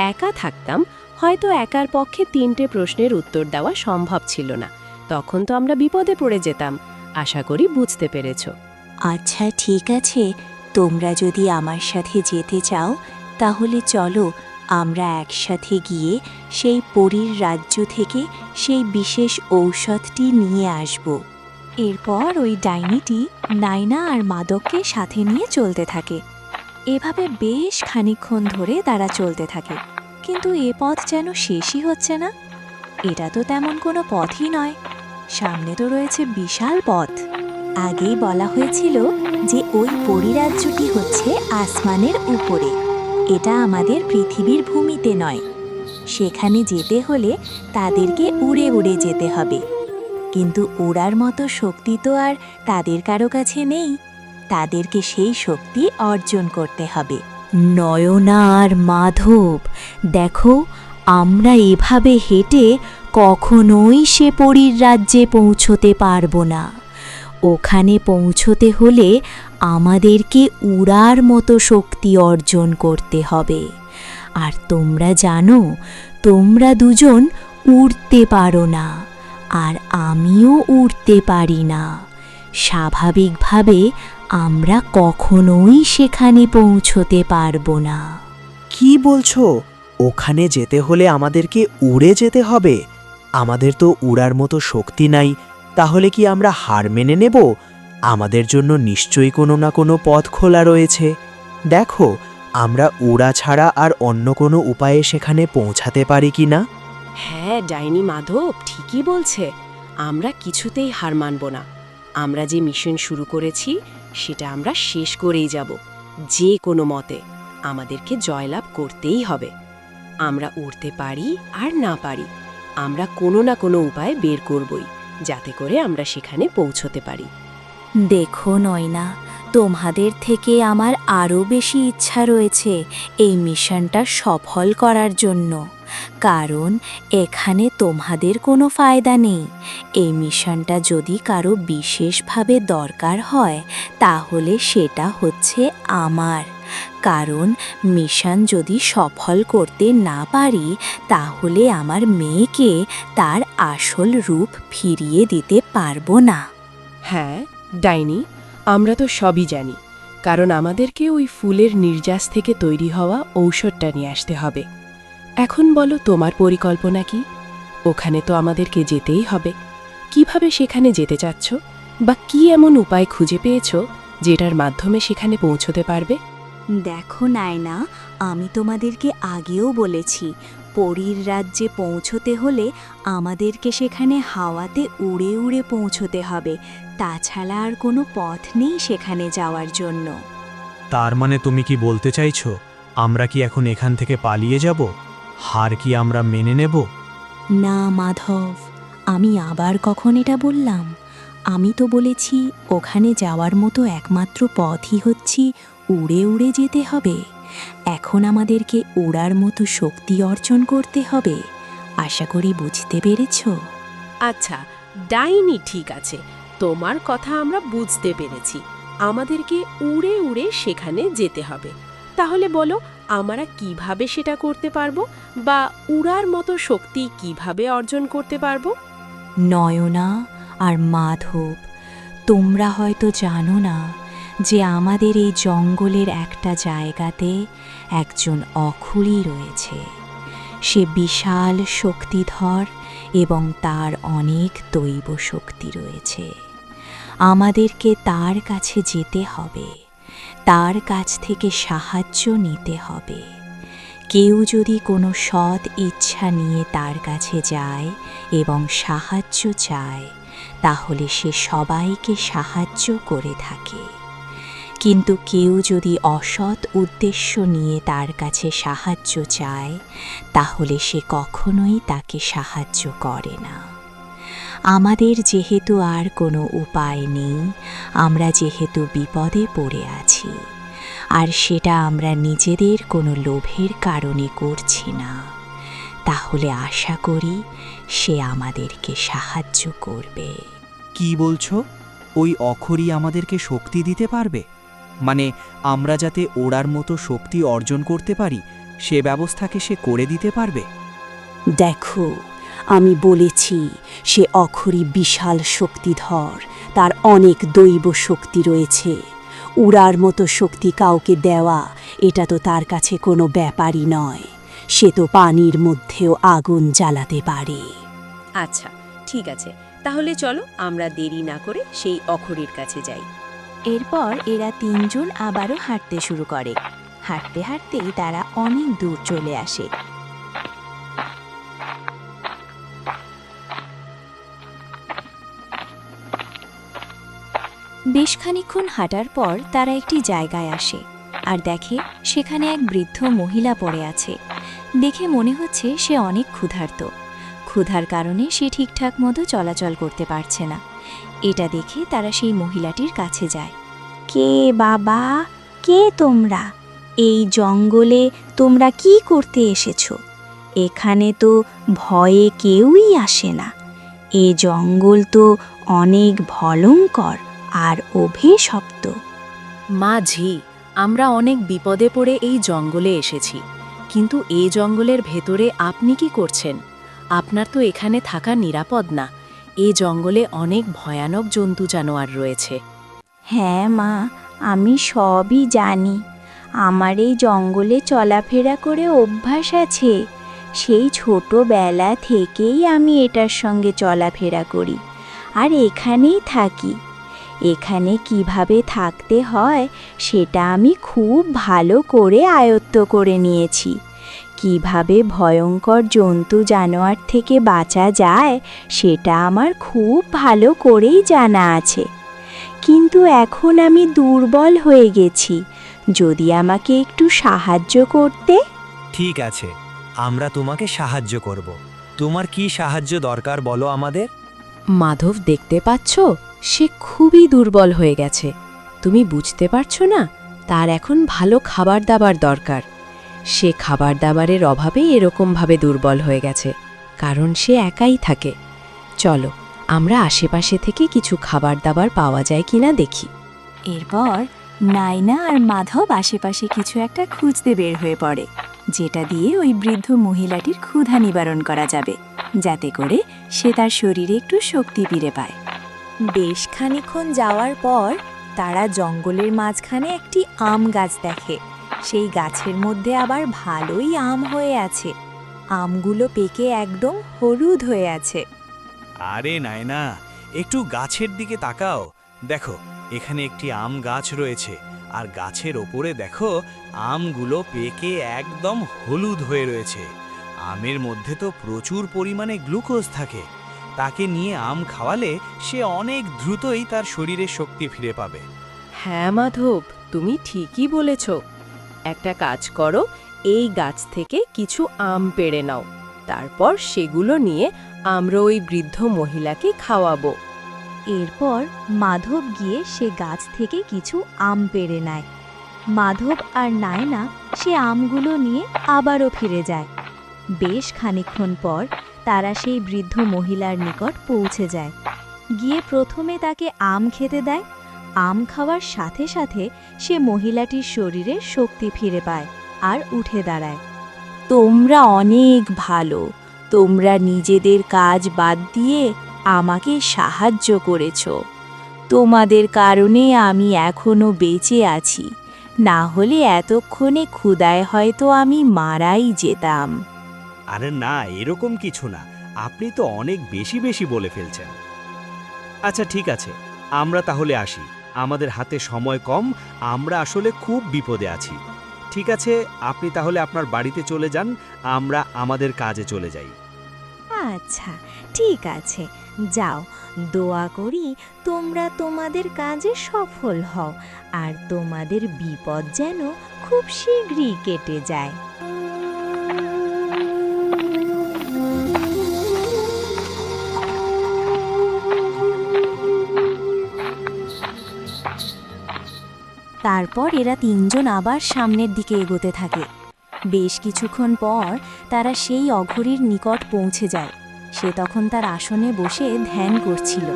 একা থাকতাম, হয়তো একার পক্ষে 3টে প্রশ্নের উত্তর দেওয়া সম্ভব ছিল না। তখন তো আমরা বিপদে পড়ে যেতাম। আশা করি বুঝতে পেরেছো। আচ্ছা ঠিক আছে, তোমরা যদি আমার সাথে যেতে চাও তাহলে চলো আমরা একসাথে গিয়ে সেই পরীর রাজ্য থেকে সেই বিশেষ ঔষধটি নিয়ে আসব। এরপর ওই ডাইনিটি নাইনা আর মাদককে সাথে নিয়ে চলতে থাকে। এভাবে বেশ খানিকক্ষণ ধরে তারা চলতে থাকে, কিন্তু এ পথ যেন শেষই হচ্ছে না। এটা তো তেমন কোনো পথই নয়, সামনে তো রয়েছে বিশাল পথ। আগেই বলা হয়েছিল যে ওই পরিরাজ্যটি হচ্ছে আসমানের উপরে, এটা আমাদের পৃথিবীর ভূমিতে নয়। সেখানে যেতে হলে তাদেরকে উড়ে উড়ে যেতে হবে, কিন্তু ওড়ার মতো শক্তি তো আর তাদের কারো কাছে নেই। তাদেরকে সেই শক্তি অর্জন করতে হবে। নয়না আর মাধব, দেখো, আমরা এভাবে হেঁটে কখনোই সে পরীর রাজ্যে পৌঁছতে পারবো না। ওখানে পৌঁছতে হলে আমাদেরকে উড়ার মতো শক্তি অর্জন করতে হবে। আর তোমরা জানো, তোমরা দুজন উড়তে পারো না, আর আমিও উড়তে পারি না। স্বাভাবিকভাবে আমরা কখনোই সেখানে পৌঁছতে পারবো না। কি বলছো? ওখানে যেতে হলে আমাদেরকে উড়ে যেতে হবে? আমাদের তো উড়ার মতো শক্তি নাই। তাহলে কি আমরা হার মেনে নেব? আমাদের জন্য নিশ্চয়ই কোনো না কোনো পথ খোলা রয়েছে। দেখো, আমরা উড়া ছাড়া আর অন্য কোনো উপায়ে সেখানে পৌঁছাতে পারি কি না? হ্যাঁ ডাইনি মাধব ঠিকই বলছে। আমরা কিছুতেই হার মানব না। আমরা যে মিশন শুরু করেছি সেটা আমরা শেষ করেই যাব, যে কোনো মতে। আমাদেরকে জয়লাভ করতেই হবে। আমরা উড়তে পারি আর না পারি, আমরা কোনো না কোনো উপায় বের করবই, যাতে করে আমরা সেখানে পৌঁছতে পারি। দেখো নয়না, তোমাদের থেকে আমার আরও বেশি ইচ্ছা রয়েছে এই মিশনটা সফল করার জন্য, কারণ এখানে তোমাদের কোনো ফায়দা নেই। এই মিশনটা যদি কারো বিশেষভাবে দরকার হয় তাহলে সেটা হচ্ছে আমার, কারণ মিশন যদি সফল করতে না পারি তাহলে আমার মেয়েকে তার আসল রূপ ফিরিয়ে দিতে পারবো না। হ্যাঁ ডাইনি, আমরা তো সবই জানি, কারণ আমাদেরকে ওই ফুলের নির্যাস থেকে তৈরি হওয়া ঔষধটা নিয়ে আসতে হবে। এখন বলো তোমার পরিকল্পনা কি? ওখানে তো আমাদেরকে যেতেই হবে। কিভাবে সেখানে যেতে চাচ্ছ, বা কি এমন উপায় খুঁজে পেয়েছ যেটার মাধ্যমে সেখানে পৌঁছতে পারবে? দেখো নায়না, আমি তোমাদেরকে আগেও বলেছি, পরীর রাজ্যে পৌঁছতে হলে আমাদেরকে সেখানে হাওয়াতে উড়ে উড়ে পৌঁছতে হবে। তাছাড়া আর কোনো পথ নেই সেখানে যাওয়ার জন্য। তার মানে তুমি কি বলতে চাইছো আমরা কি এখন এখান থেকে পালিয়ে যাব? হার কি আমরা মেনে নেব? না মাধব, আমি আবার কখন এটা বললাম? আমি তো বলেছি ওখানে যাওয়ার মতো একমাত্র পথই হচ্ছে উড়ে উড়ে যেতে হবে। এখন আমাদেরকে ওড়ার মতো শক্তি অর্জন করতে হবে। আশা করি বুঝতে পেরেছ? আচ্ছা, ডাইনি ঠিক আছে, তোমার কথা আমরা বুঝতে পেরেছি। আমাদেরকে উড়ে উড়ে সেখানে যেতে হবে। তাহলে বলো, আমরা কিভাবে সেটা করতে পারবো, বা উড়ার মতো শক্তি কিভাবে অর্জন করতে পারবো? নয়না আর মাধব, তোমরা হয়তো জানো না যে আমাদের এই জঙ্গলের একটা জায়গাতে একজন অখুরি রয়েছে। সে বিশাল শক্তিধর এবং তার অনেক দৈব শক্তি রয়েছে। আমাদেরকে তার কাছে যেতে হবে, তার কাছ থেকে সাহায্য নিতে হবে। কেউ যদি কোনো সৎ ইচ্ছা নিয়ে তার কাছে যায় এবং সাহায্য চায়, তাহলে সে সবাইকে সাহায্য করে থাকে। কিন্তু কেউ যদি অসৎ উদ্দেশ্য নিয়ে তার কাছে সাহায্য চায়, তাহলে সে কখনোই তাকে সাহায্য করে না। আমাদের যেহেতু আর কোনো উপায় নেই, আমরা যেহেতু বিপদে পড়ে আছি, আর সেটা আমরা নিজেদের কোনো লোভের কারণে করছি না, তাহলে আশা করি সে আমাদেরকে সাহায্য করবে। কি বলছো? ওই অখরি আমাদেরকে শক্তি দিতে পারবে? মানে আমরা যাতে ওড়ার মতো শক্তি অর্জন করতে পারি সে ব্যবস্থাকে সে করে দিতে পারবে? দেখো, আমি বলেছি সে অখরি বিশাল শক্তিধর, তার অনেক দৈব শক্তি রয়েছে। উড়ার মতো শক্তি কাউকে দেওয়া এটা তো তার কাছে কোনো ব্যাপারই নয়। সে তো পানির মধ্যেও আগুন জ্বালাতে পারে। আচ্ছা, ঠিক আছে, তাহলে চলো আমরা দেরি না করে সেই অখরির কাছে যাই। এরপর এরা তিনজন আবারও হাঁটতে শুরু করে। হাঁটতে হাঁটতেই তারা অনেক দূর চলে আসে। বেশ খানিকক্ষণ হাঁটার পর তারা একটি জায়গায় আসে আর দেখে সেখানে এক বৃদ্ধ মহিলা পড়ে আছে। দেখে মনে হচ্ছে সে অনেক ক্ষুধার্ত। ক্ষুধার কারণে সে ঠিকঠাক মতো চলাচল করতে পারছে না। এটা দেখে তারা সেই মহিলাটির কাছে যায়। কে বাবা, কে তোমরা? এই জঙ্গলে তোমরা কি করতে এসেছো? এখানে তো ভয়ে কেউই আসে না। এ জঙ্গল তো অনেক ভয়ঙ্কর আর অভিশপ্ত। মাঝি, আমরা অনেক বিপদে পড়ে এই জঙ্গলে এসেছি, কিন্তু এই জঙ্গলের ভেতরে আপনি কি করছেন? আপনার তো এখানে থাকা নিরাপদ না। এই জঙ্গলে অনেক ভয়ানক জন্তু জানোয়ার রয়েছে। হ্যাঁ মা, আমি সবই জানি। আমার এই জঙ্গলে চলাফেরা করে অভ্যাস আছে। সেই ছোটবেলা থেকেই আমি এটার সঙ্গে চলাফেরা করি আর এখানেই থাকি। এখানে কিভাবে থাকতে হয় সেটা আমি খুব ভালো করে আয়ত্ত করে নিয়েছি। কিভাবে ভয়ঙ্কর জন্তু জানোয়ার থেকে বাঁচা যায় সেটা আমার খুব ভালো করেই জানা আছে। কিন্তু এখন আমি দুর্বল হয়ে গেছি। যদি আমাকে একটু সাহায্য করতে। ঠিক আছে, আমরা তোমাকে সাহায্য করব। তোমার কি সাহায্য দরকার বলো আমাদের। মাধব, দেখতে পাচ্ছ সে খুবই দুর্বল হয়ে গেছে। তুমি বুঝতে পারছো না? তার এখন ভালো খাবার দাবার দরকার। সে খাবার দাবারের অভাবে এরকমভাবে দুর্বল হয়ে গেছে, কারণ সে একাই থাকে। চলো আমরা আশেপাশে থেকে কিছু খাবার দাবার পাওয়া যায় কিনা দেখি। এরপর নায়না আর মাধব আশেপাশে কিছু একটা খুঁজতে বের হয়ে পড়ে, যেটা দিয়ে ওই বৃদ্ধ মহিলাটির ক্ষুধা নিবারণ করা যাবে, যাতে করে সে তার শরীরে একটু শক্তি ফিরে পায়। বেশ খানিকক্ষণ যাওয়ার পর তারা জঙ্গলের মাঝখানে একটি আম গাছ দেখে। সেই গাছের মধ্যে আবার ভালোই আম হয়ে আছে। আমগুলো পেকে একদম হলুদ হয়ে আছে। আরে নায়না, একটু গাছের দিকে তাকাও। দেখো, এখানে একটি আম গাছ রয়েছে, আর গাছের ওপরে দেখো আমগুলো পেকে একদম হলুদ হয়ে রয়েছে। আমের মধ্যে তো প্রচুর পরিমাণে গ্লুকোজ থাকে। তাকে নিয়ে আম খাওয়ালে সে অনেক দ্রুতই তার শরীরে শক্তি ফিরে পাবে। হ্যাঁ মাধব, তুমি ঠিকই বলেছ। একটা কাজ করো, এই গাছ থেকে কিছু আম পেড়ে নাও, তারপর সেগুলো নিয়ে আমরা ওই বৃদ্ধ মহিলাকে খাওয়াবো। এরপর মাধব গিয়ে সে গাছ থেকে কিছু আম পেড়ে নেয়। মাধব আর নায়না সে আমগুলো নিয়ে আবারও ফিরে যায়। বেশ খানিকক্ষণ পর তারা সেই বৃদ্ধ মহিলার নিকট পৌঁছে যায়। গিয়ে প্রথমে তাকে আম খেতে দেয়। আম খাওয়ার সাথে সাথে সে মহিলাটির শরীরে শক্তি ফিরে পায় আর উঠে দাঁড়ায়। তোমরা অনেক ভালো, তোমরা নিজেদের কাজ বাদ দিয়ে আমাকে সাহায্য করেছ। তোমাদের কারণে আমি এখনো বেঁচে আছি, না হলে এতক্ষণে ক্ষুধায় হয়তো আমি মারাই যেতাম। আরে না, এরকম কিছু না, আপনি তো অনেক বেশি বেশি বলে ফেলছেন। আচ্ছা ঠিক আছে, আমরা তাহলে আসি, আমাদের হাতে সময় কম, আমরা আসলে খুব বিপদে আছি। ঠিক আছে, আপনি তাহলে আপনার বাড়িতে চলে যান, আমরা আমাদের কাজে চলে যাই। আচ্ছা ঠিক আছে, যাও। দোয়া করি তোমরা তোমাদের কাজে সফল হও আর তোমাদের বিপদ যেন খুব শীঘ্রই কেটে যায়। তারপর এরা তিনজন আবার সামনের দিকে এগোতে থাকে। বেশ কিছুক্ষণ পর তারা সেই অঘরীর নিকট পৌঁছে যায়। সে তখন তার আসনে বসে ধ্যান করছিল।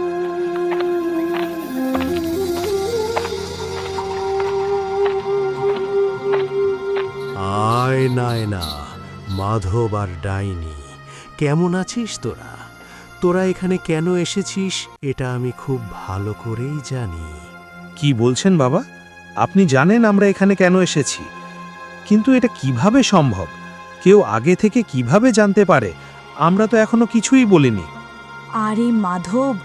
আয় নায়না, মাধব আর ডাইনি, কেমন আছিস তোরা? তোরা এখানে কেন এসেছিস এটা আমি খুব ভালো করেই জানি। কি বলছেন বাবা? আপনি জানেন আমরা এখানে কেন এসেছি, কিন্তু এটা কিভাবে সম্ভব? কেউ আগে থেকে কিভাবে জানতে পারে? আমরা তো এখনো কিছুই বলিনি। আরে মাধব,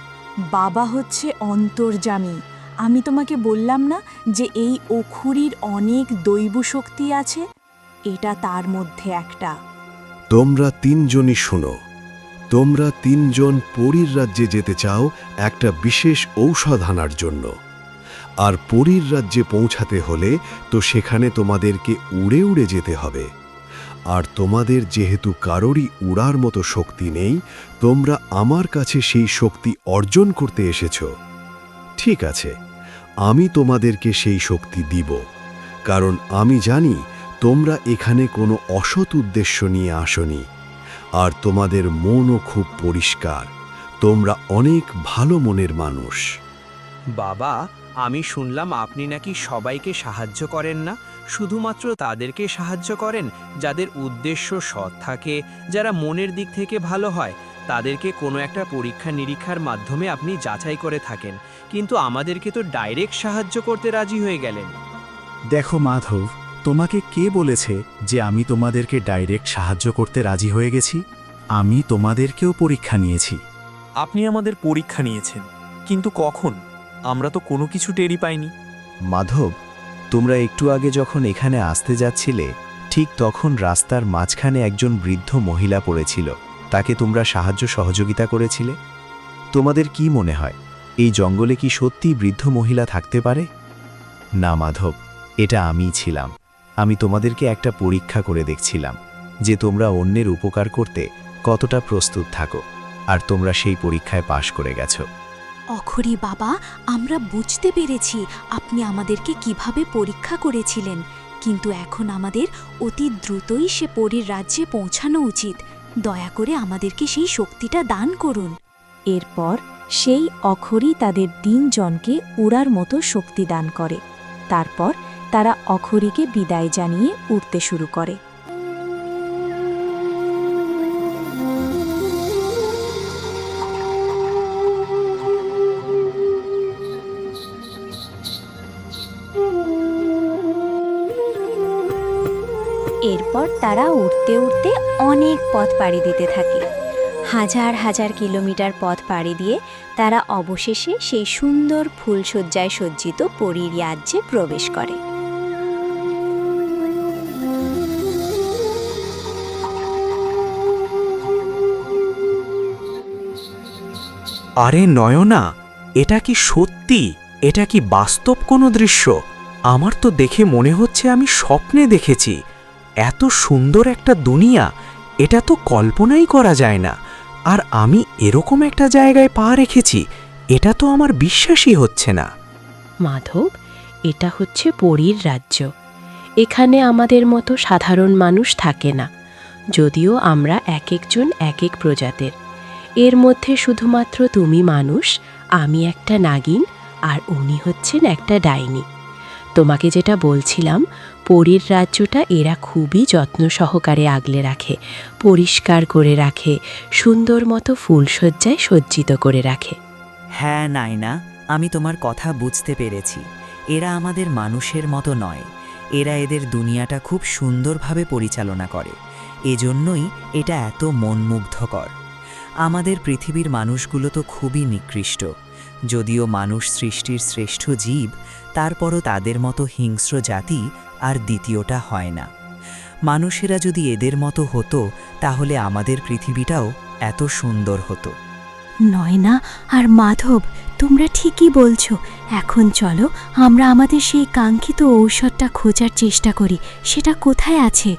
বাবা হচ্ছে অন্তর্যামী। আমি তোমাকে বললাম না যে এই অখুরির অনেক দৈব শক্তি আছে? এটা তার মধ্যে একটা। তোমরা তিনজনই শোনো। তোমরা তিনজন পরীর রাজ্যে যেতে চাও একটা বিশেষ ঔষধ আনার জন্য। আর পরীর রাজ্যে পৌঁছাতে হলে তো সেখানে তোমাদেরকে উড়ে উড়ে যেতে হবে। আর তোমাদের যেহেতু কারোরই উড়ার মতো শক্তি নেই, তোমরা আমার কাছে সেই শক্তি অর্জন করতে এসেছ। ঠিক আছে, আমি তোমাদেরকে সেই শক্তি দিব, কারণ আমি জানি তোমরা এখানে কোনো অসৎ উদ্দেশ্য নিয়ে আসনি। আর তোমাদের মনও খুব পরিষ্কার, তোমরা অনেক ভালো মনের মানুষ। বাবা, আমি শুনলাম আপনি নাকি সবাইকে সাহায্য করেন না, শুধুমাত্র তাদেরকে সাহায্য করেন যাদের উদ্দেশ্য সৎ থাকে, যারা মনের দিক থেকে ভালো হয়। তাদেরকে কোনো একটা পরীক্ষা নিরীক্ষার মাধ্যমে আপনি যাচাই করে থাকেন, কিন্তু আমাদেরকে তো ডাইরেক্ট সাহায্য করতে রাজি হয়ে গেলেন। দেখো মাধব, তোমাকে কে বলেছে যে আমি তোমাদেরকে ডাইরেক্ট সাহায্য করতে রাজি হয়ে গেছি? আমি তোমাদেরকেও পরীক্ষা নিয়েছি। আপনি আমাদের পরীক্ষা নিয়েছেন, কিন্তু কখন? আমরা তো কোনো কিছু টেরই পাইনি। মাধব, তোমরা একটু আগে যখন এখানে আসতে যাচ্ছিলে, ঠিক তখন রাস্তার মাঝখানে একজন বৃদ্ধ মহিলা পড়েছিল। তাকে তোমরা সাহায্য সহযোগিতা করেছিলে। তোমাদের কি মনে হয় এই জঙ্গলে কি সত্যি বৃদ্ধ মহিলা থাকতে পারে? না মাধব, এটা আমিই ছিলাম। আমি তোমাদেরকে একটা পরীক্ষা করে দেখছিলাম যে তোমরা অন্যের উপকার করতে কতটা প্রস্তুত থাকো, আর তোমরা সেই পরীক্ষায় পাশ করে গেছো। অখরি বাবা, আমরা বুঝতে পেরেছি আপনি আমাদেরকে কিভাবে পরীক্ষা করেছিলেন, কিন্তু এখন আমাদের অতি দ্রুতই সে পরীর রাজ্যে পৌঁছানো উচিত। দয়া করে আমাদেরকে সেই শক্তিটা দান করুন। এরপর সেই অখরি তাদের তিনজনকে উড়ার মতো শক্তি দান করে। তারপর তারা অখরিকে বিদায় জানিয়ে উড়তে শুরু করে। এরপর তারা উড়তে উড়তে অনেক পথ পাড়ি দিতে থাকে। হাজার হাজার কিলোমিটার পথ পাড়ি দিয়ে তারা অবশেষে সেই সুন্দর ফুলশয্যায় সজ্জিত পরীর রাজ্যে প্রবেশ করে। আরে নয়না, এটা কি সত্যি? এটা কি বাস্তব কোনো দৃশ্য? আমার তো দেখে মনে হচ্ছে আমি স্বপ্নে দেখেছি। এত সুন্দর একটা দুনিয়া, এটা তো কল্পনাই করা যায় না। আর আমি এরকম একটা জায়গায় পা রেখেছি, এটা তো আমার বিশ্বাসই হচ্ছে না। মাধব, এটা হচ্ছে পরীর রাজ্য। এখানে আমাদের মতো সাধারণ মানুষ থাকে না, যদিও আমরা এক একজন এক এক প্রজাতের। এর মধ্যে শুধুমাত্র তুমি মানুষ, আমি একটা নাগিন, আর উনি হচ্ছেন একটা ডাইনি। তোমাকে যেটা বলছিলাম, পরীর রাজ্যটা এরা খুবই যত্ন সহকারে আগলে রাখে, পরিষ্কার করে রাখে, সুন্দর মতো ফুলসজ্জায় সজ্জিত করে রাখে। হ্যাঁ নাইনা, আমি তোমার কথা বুঝতে পেরেছি। এরা আমাদের মানুষের মতো নয়, এরা এদের দুনিয়াটা খুব সুন্দরভাবে পরিচালনা করে। এজন্যই এটা এত মনমুগ্ধকর। আমাদের পৃথিবীর মানুষগুলো তো খুবই নিকৃষ্ট। যদিও মানুষ সৃষ্টির শ্রেষ্ঠ জীব, তারপরও তাদের মতো হিংস্র জাতি আর দ্বিতীয়টা হয় না। মানুষেরা যদি এদের মতো হতো, তাহলে আমাদের পৃথিবীটাও এত সুন্দর হতো। নয়না আর মাধব, তোমরা ঠিকই বলছো। এখন চলো আমরা আমাদের সেই কাঙ্ক্ষিত ঔষধটা খোঁজার চেষ্টা করি। সেটা কোথায় আছে?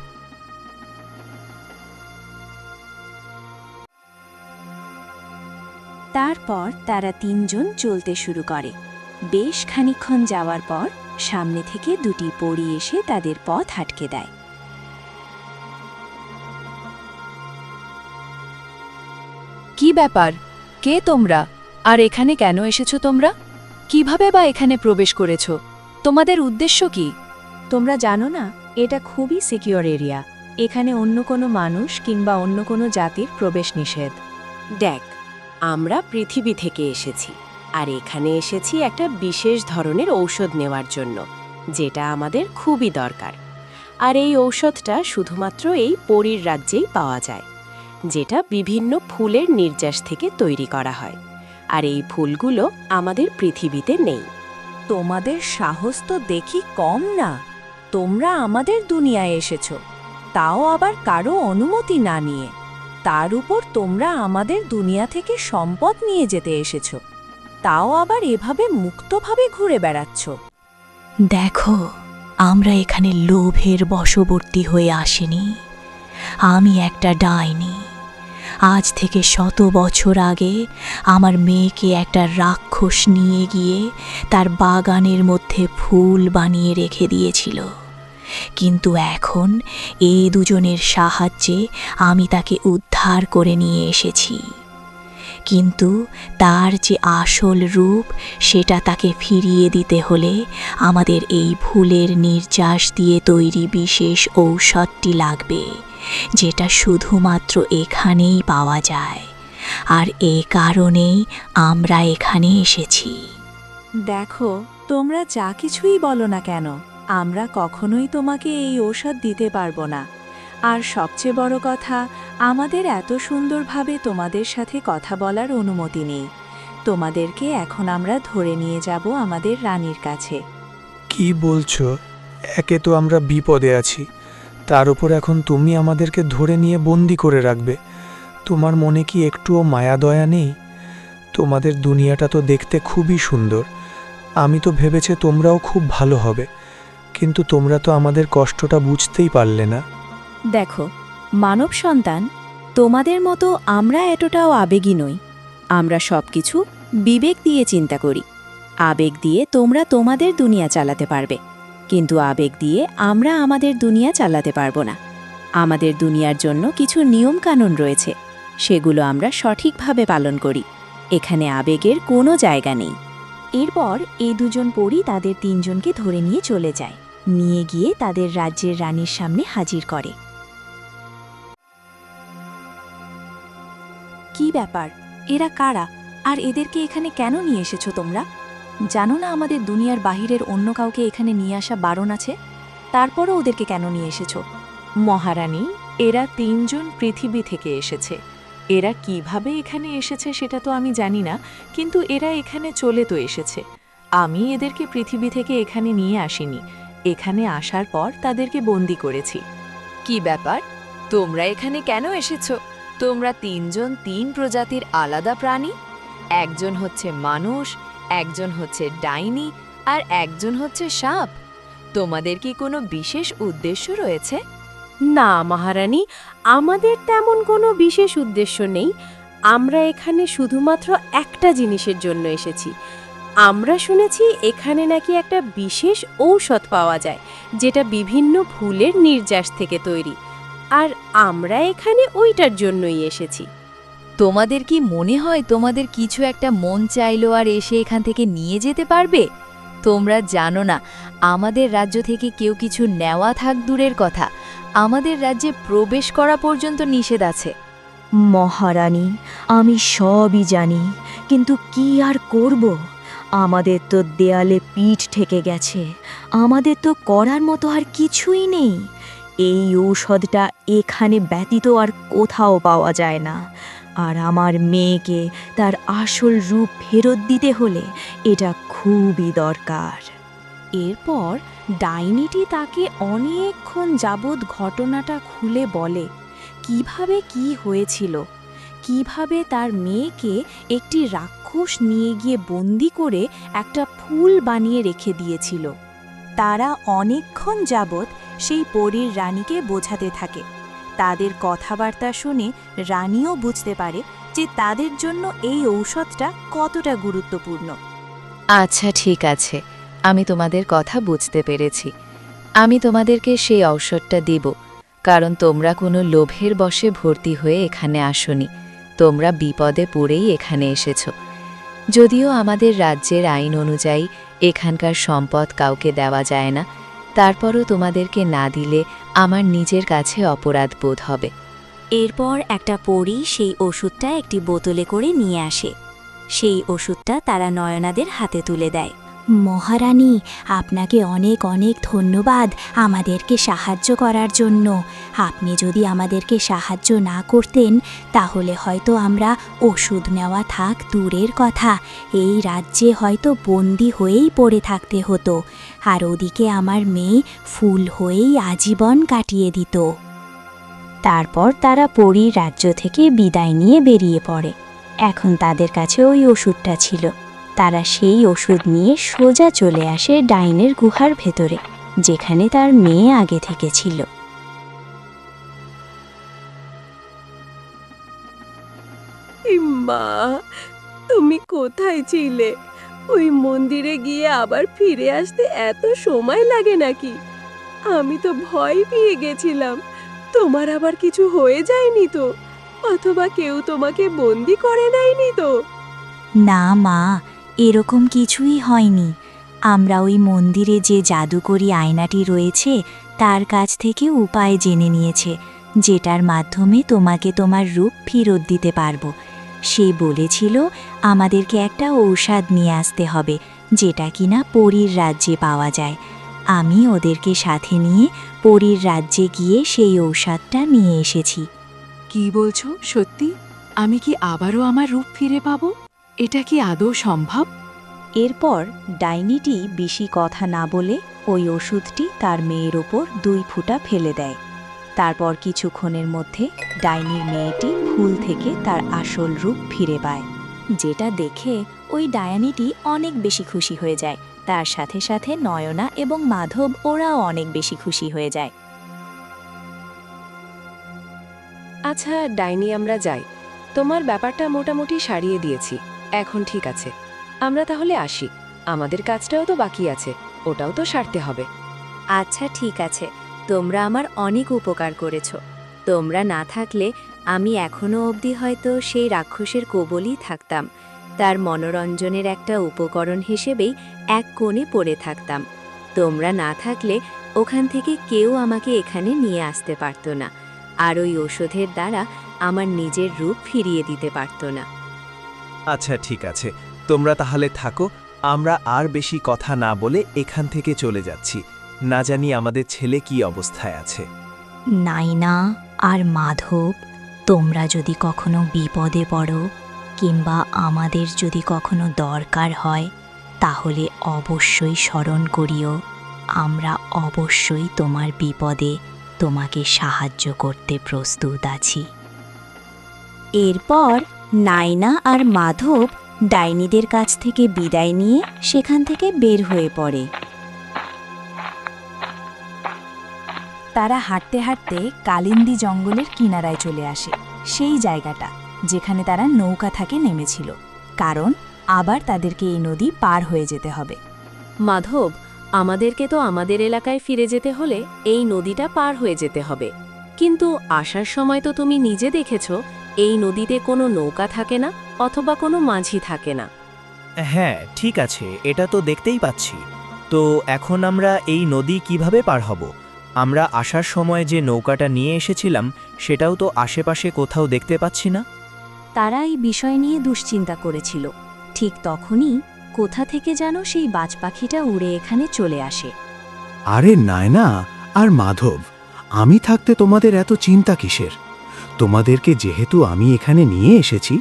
তারপর তারা তিনজন চলতে শুরু করে। বেশ খানিকক্ষণ যাওয়ার পর সামনে থেকে দুটি পরী এসে তাদের পথ আটকে দেয়। কি ব্যাপার? কে তোমরা? আর এখানে কেন এসেছো তোমরা? কিভাবে বা এখানে প্রবেশ করেছো? তোমাদের উদ্দেশ্য কি? তোমরা জানো না, এটা খুবই সিকিউর এরিয়া। এখানে অন্য কোনো মানুষ কিংবা অন্য কোনো জাতির প্রবেশ নিষেধ। দেখ, আমরা পৃথিবী থেকে এসেছি, আর এখানে এসেছি একটা বিশেষ ধরনের ঔষধ নেওয়ার জন্য, যেটা আমাদের খুবই দরকার। আর এই ঔষধটা শুধুমাত্র এই পরীর রাজ্যেই পাওয়া যায়, যেটা বিভিন্ন ফুলের নির্যাস থেকে তৈরি করা হয়। আর এই ফুলগুলো আমাদের পৃথিবীতে নেই। তোমাদের সাহস তো দেখি কম না। তোমরা আমাদের দুনিয়ায় এসেছো, তাও আবার কারো অনুমতি না নিয়ে। তার উপর তোমরা আমাদের দুনিয়া থেকে সম্পদ নিয়ে যেতে এসেছো, তাও আবার এভাবে মুক্তভাবে ঘুরে বেড়াচ্ছ। দেখো, আমরা এখানে লোভের বশবর্তী হয়ে আসিনি। আমি একটা ডাইনি। আজ থেকে 100 বছর আগে আমার মেয়েকে একটা রাক্ষস নিয়ে গিয়ে তার বাগানের মধ্যে ফুল বানিয়ে রেখে দিয়েছিল। কিন্তু এখন এই দুজনের সাহায্যে আমি তাকে উদ্ধার করে নিয়ে এসেছি। কিন্তু তার যে আসল রূপ, সেটা তাকে ফিরিয়ে দিতে হলে আমাদের এই ফুলের নির্যাস দিয়ে তৈরি বিশেষ ঔষধটি লাগবে, যেটা শুধুমাত্র এখানেই পাওয়া যায়। আর এ কারণেই আমরা এখানে এসেছি। দেখো, তোমরা যা কিছুই বলো না কেন, আমরা কখনোই তোমাকে এই ঔষধ দিতে পারবো না। আর সবচেয়ে বড় কথা, আমাদের এত সুন্দরভাবে তোমাদের সাথে কথা বলার অনুমতি নেই। তোমাদেরকে এখন আমরা ধরে নিয়ে যাব আমাদের রানীর কাছে। কি বলছো? একে তো আমরা বিপদে আছি, তার উপর এখন তুমি আমাদেরকে ধরে নিয়ে বন্দি করে রাখবে। তোমার মনে কি একটুও মায়া দয়া নেই? তোমাদের দুনিয়াটা তো দেখতে খুবই সুন্দর। আমি তো ভেবেছি তোমরাও খুব ভালো হবে, কিন্তু তোমরা তো আমাদের কষ্টটা বুঝতেই পারলে না। দেখো মানব সন্তান, তোমাদের মতো আমরা এতটাও আবেগী নই। আমরা সবকিছু বিবেক দিয়ে চিন্তা করি। আবেগ দিয়ে তোমরা তোমাদের দুনিয়া চালাতে পারবে, কিন্তু আবেগ দিয়ে আমরা আমাদের দুনিয়া চালাতে পারবো না। আমাদের দুনিয়ার জন্য কিছু নিয়ম কানুন রয়েছে, সেগুলো আমরা সঠিকভাবে পালন করি। এখানে আবেগের কোনো জায়গা নেই। এরপর এই দুজন পরী তাদের তিনজনকে ধরে নিয়ে চলে যায়, নিয়ে গিয়ে তাদের রাজ্যের রানীর সামনে হাজির করে। কি ব্যাপার? এরা কারা? আর এদেরকে এখানে কেন নিয়ে এসেছো তোমরা? জানো না আমাদের দুনিয়ার বাহিরের অন্য কাউকে এখানে নিয়ে আসা বারণ আছে? তারপরও ওদেরকে কেন নিয়ে এসেছো? মহারানী, এরা তিনজন পৃথিবী থেকে এসেছে। এরা কিভাবে এখানে এসেছে সেটা তো আমি জানি না, কিন্তু এরা এখানে চলে তো এসেছে। আমি এদেরকে পৃথিবী থেকে এখানে নিয়ে আসিনি। এখানে আসার পর তাদেরকে বন্দি করেছি। কি ব্যাপার? তোমরা এখানে কেন এসেছো? তোমরা তিনজন তিন প্রজাতির আলাদা প্রাণী। একজন হচ্ছে মানুষ, একজন হচ্ছে ডাইনি, আর একজন হচ্ছে সাপ। তোমাদের কি কোনো বিশেষ উদ্দেশ্য রয়েছে? না মহারানী, আমাদের তেমন কোনো বিশেষ উদ্দেশ্য নেই। আমরা এখানে শুধুমাত্র একটা জিনিসের জন্য এসেছি। আমরা শুনেছি এখানে নাকি একটা বিশেষ ঔষধ পাওয়া যায়, যেটা বিভিন্ন ফুলের নির্যাস থেকে তৈরি, আর আমরা এখানে ওইটার জন্যই এসেছি। তোমাদের কি মনে হয় তোমাদের কিছু একটা মন চাইলো আর এসে এখান থেকে নিয়ে যেতে পারবে? তোমরা জানো না, আমাদের রাজ্য থেকে কেউ কিছু নেওয়া থাক দূরের কথা, আমাদের রাজ্যে প্রবেশ করা পর্যন্ত নিষেধ আছে। মহারানী, আমি সবই জানি, কিন্তু কি আর করব? আমাদের তো দেয়ালে পিঠ ঠেকে গেছে, আমাদের তো করার মতো আর কিছুই নেই। এই ঔষধটা এখানে ব্যতীত আর কোথাও পাওয়া যায় না, আর আমার মেয়েকে তার আসল রূপ ফেরত দিতে হলে এটা খুবই দরকার। এরপর ডাইনিটি তাকে অনেকক্ষণ যাবৎ ঘটনাটা খুলে বলে, কিভাবে কি হয়েছিল, কিভাবে তার মেয়েকে একটি রাক্ষস নিয়ে গিয়ে বন্দি করে একটা ফুল বানিয়ে রেখে দিয়েছিল। তারা অনেকক্ষণ যাবৎ সেই পরীর রানীকে বোঝাতে থাকে। তাদের কথাবার্তা শুনে রানীও বুঝতে পারে যে তাদের জন্য এই ঔষধটা কতটা গুরুত্বপূর্ণ। আচ্ছা ঠিক আছে, আমি তোমাদের কথা বুঝতে পেরেছি। আমি তোমাদেরকে সেই ঔষধটা দেব, কারণ তোমরা কোনো লোভের বশে ভর্তি হয়ে এখানে আসোনি, তোমরা বিপদে পড়েই এখানে এসেছো। যদিও আমাদের রাজ্যের আইন অনুযায়ী এখানকার সম্পদ কাউকে দেওয়া যায় না, তারপরও তোমাদেরকে না দিলে আমার নিজের কাছে অপরাধ বোধ হবে। এরপর একটা পরী সেই ওষুধটা একটি বোতলে করে নিয়ে আসে। সেই ওষুধটা তারা নয়নাদের হাতে তুলে দেয়। মহারানী, আপনাকে অনেক অনেক ধন্যবাদ আমাদেরকে সাহায্য করার জন্য। আপনি যদি আমাদেরকে সাহায্য না করতেন তাহলে হয়তো আমরা ওষুধ নেওয়া থাক দূরের কথা, এই রাজ্যে হয়তো বন্দি হয়েই পড়ে থাকতে হতো, আর ওদিকে আমার মেয়ে ফুল হয়েই আজীবন কাটিয়ে দিত। তারপর তারা পরীর রাজ্য থেকে বিদায় নিয়ে বেরিয়ে পড়ে। এখন তাদের কাছে ওই ওষুধটা ছিল। তারা সেই ওষুধ নিয়ে সোজা চলে আসে ডাইনের গুহার ভেতরে, যেখানে তার মেয়ে আগে থেকে ছিল। মা, তুমি কোথায় ছিলে? ওই মন্দিরে গিয়ে আবার ফিরে আসতে এত সময় লাগে নাকি? আমি তো ভয় পেয়ে গেছিলাম। তোমার আবার কিছু হয়ে যায়নি তো? অথবা কেউ তোমাকে বন্দি করে নেয়নি তো? না মা, এরকম কিছুই হয়নি। আমরা ওই মন্দিরে যে জাদুকরি আয়নাটি রয়েছে তার কাছ থেকে উপায় জেনে নিয়েছে, যেটার মাধ্যমে তোমাকে তোমার রূপ ফেরত দিতে পারবো। সে বলেছিল আমাদেরকে একটা ঔষধ নিয়ে আসতে হবে, যেটা কিনা পরীর রাজ্যে পাওয়া যায়। আমি ওদেরকে সাথে নিয়ে পরীর রাজ্যে গিয়ে সেই ঔষধটা নিয়ে এসেছি। কি বলছো? সত্যি? আমি কি আবারও আমার রূপ ফিরে পাবো? এটা কি আদৌ সম্ভব? এরপর ডাইনিটি বেশি কথা না বলে ওই ওষুধটি তার মেয়ের ওপর 2 ফোঁটা ফেলে দেয়। তারপর কিছুক্ষণের মধ্যে ডাইনির মেয়েটি ফুল থেকে তার আসল রূপ ফিরে পায়, যেটা দেখে ওই ডাইনিটি অনেক বেশি খুশি হয়ে যায়। তার সাথে সাথে নয়না এবং মাধব ওরাও অনেক বেশি খুশি হয়ে যায়। আচ্ছা ডাইনি, আমরা যাই। তোমার ব্যাপারটা মোটামুটি সারিয়ে দিয়েছি, এখন ঠিক আছে। আমরা তাহলে আসি, আমাদের কাজটাও তো বাকি আছে, ওটাও তো সারতে হবে। আচ্ছা ঠিক আছে, তোমরা আমার অনেক উপকার করেছ। তোমরা না থাকলে আমি এখনো অবধি হয়তো সেই রাক্ষসের কবলই থাকতাম। তার মনোরঞ্জনের একটা উপকরণ হিসেবেই এক কোণে পড়ে থাকতাম। তোমরা না থাকলে ওখান থেকে কেউ আমাকে এখানে নিয়ে আসতে পারত না, আর ওই ওষুধের দ্বারা আমার নিজের রূপ ফিরিয়ে দিতে পারত না। আচ্ছা ঠিক আছে, তোমরা তাহলে থাকো, আমরা আর বেশি কথা না বলে এখান থেকে চলে যাচ্ছি। না জানি আমাদের ছেলে কি অবস্থায় আছে। নাইনা আর মাধব, তোমরা যদি কখনো বিপদে পড়ো কিংবা আমাদের যদি কখনো দরকার হয় তাহলে অবশ্যই স্মরণ করিও। আমরা অবশ্যই তোমার বিপদে তোমাকে সাহায্য করতে প্রস্তুত আছি। এরপর নাইনা আর মাধব ডাইনিদের কাছ থেকে বিদায় নিয়ে সেখান থেকে বের হয়ে পড়ে। তারা হাঁটতে হাঁটতে কালিন্দী জঙ্গলের কিনারায় চলে আসে, সেই জায়গাটা যেখানে তারা নৌকা থেকে নেমেছিল, কারণ আবার তাদেরকে এই নদী পার হয়ে যেতে হবে। মাধব, আমাদেরকে তো আমাদের এলাকায় ফিরে যেতে হলে এই নদীটা পার হয়ে যেতে হবে, কিন্তু আসার সময় তো তুমি নিজে দেখেছো এই নদীতে কোনো নৌকা থাকে না অথবা কোনো মাঝি থাকে না। হ্যাঁ ঠিক আছে, এটা তো দেখতেই পাচ্ছি। তো এখন আমরা এই নদী কিভাবে পার হব? আমরা আসার সময় যে নৌকাটা নিয়ে এসেছিলাম সেটাও তো আশেপাশে কোথাও দেখতে পাচ্ছি না। তারা এই বিষয় নিয়ে দুশ্চিন্তা করেছিল। ঠিক তখনই কোথা থেকে যেন সেই বাজ পাখিটা উড়ে এখানে চলে আসে। আরে নায়না আর মাধব, আমি থাকতে তোমাদের এত চিন্তা কিসের? তোমাদেরকে যেহেতু আমি এখানে নিয়ে এসেছি,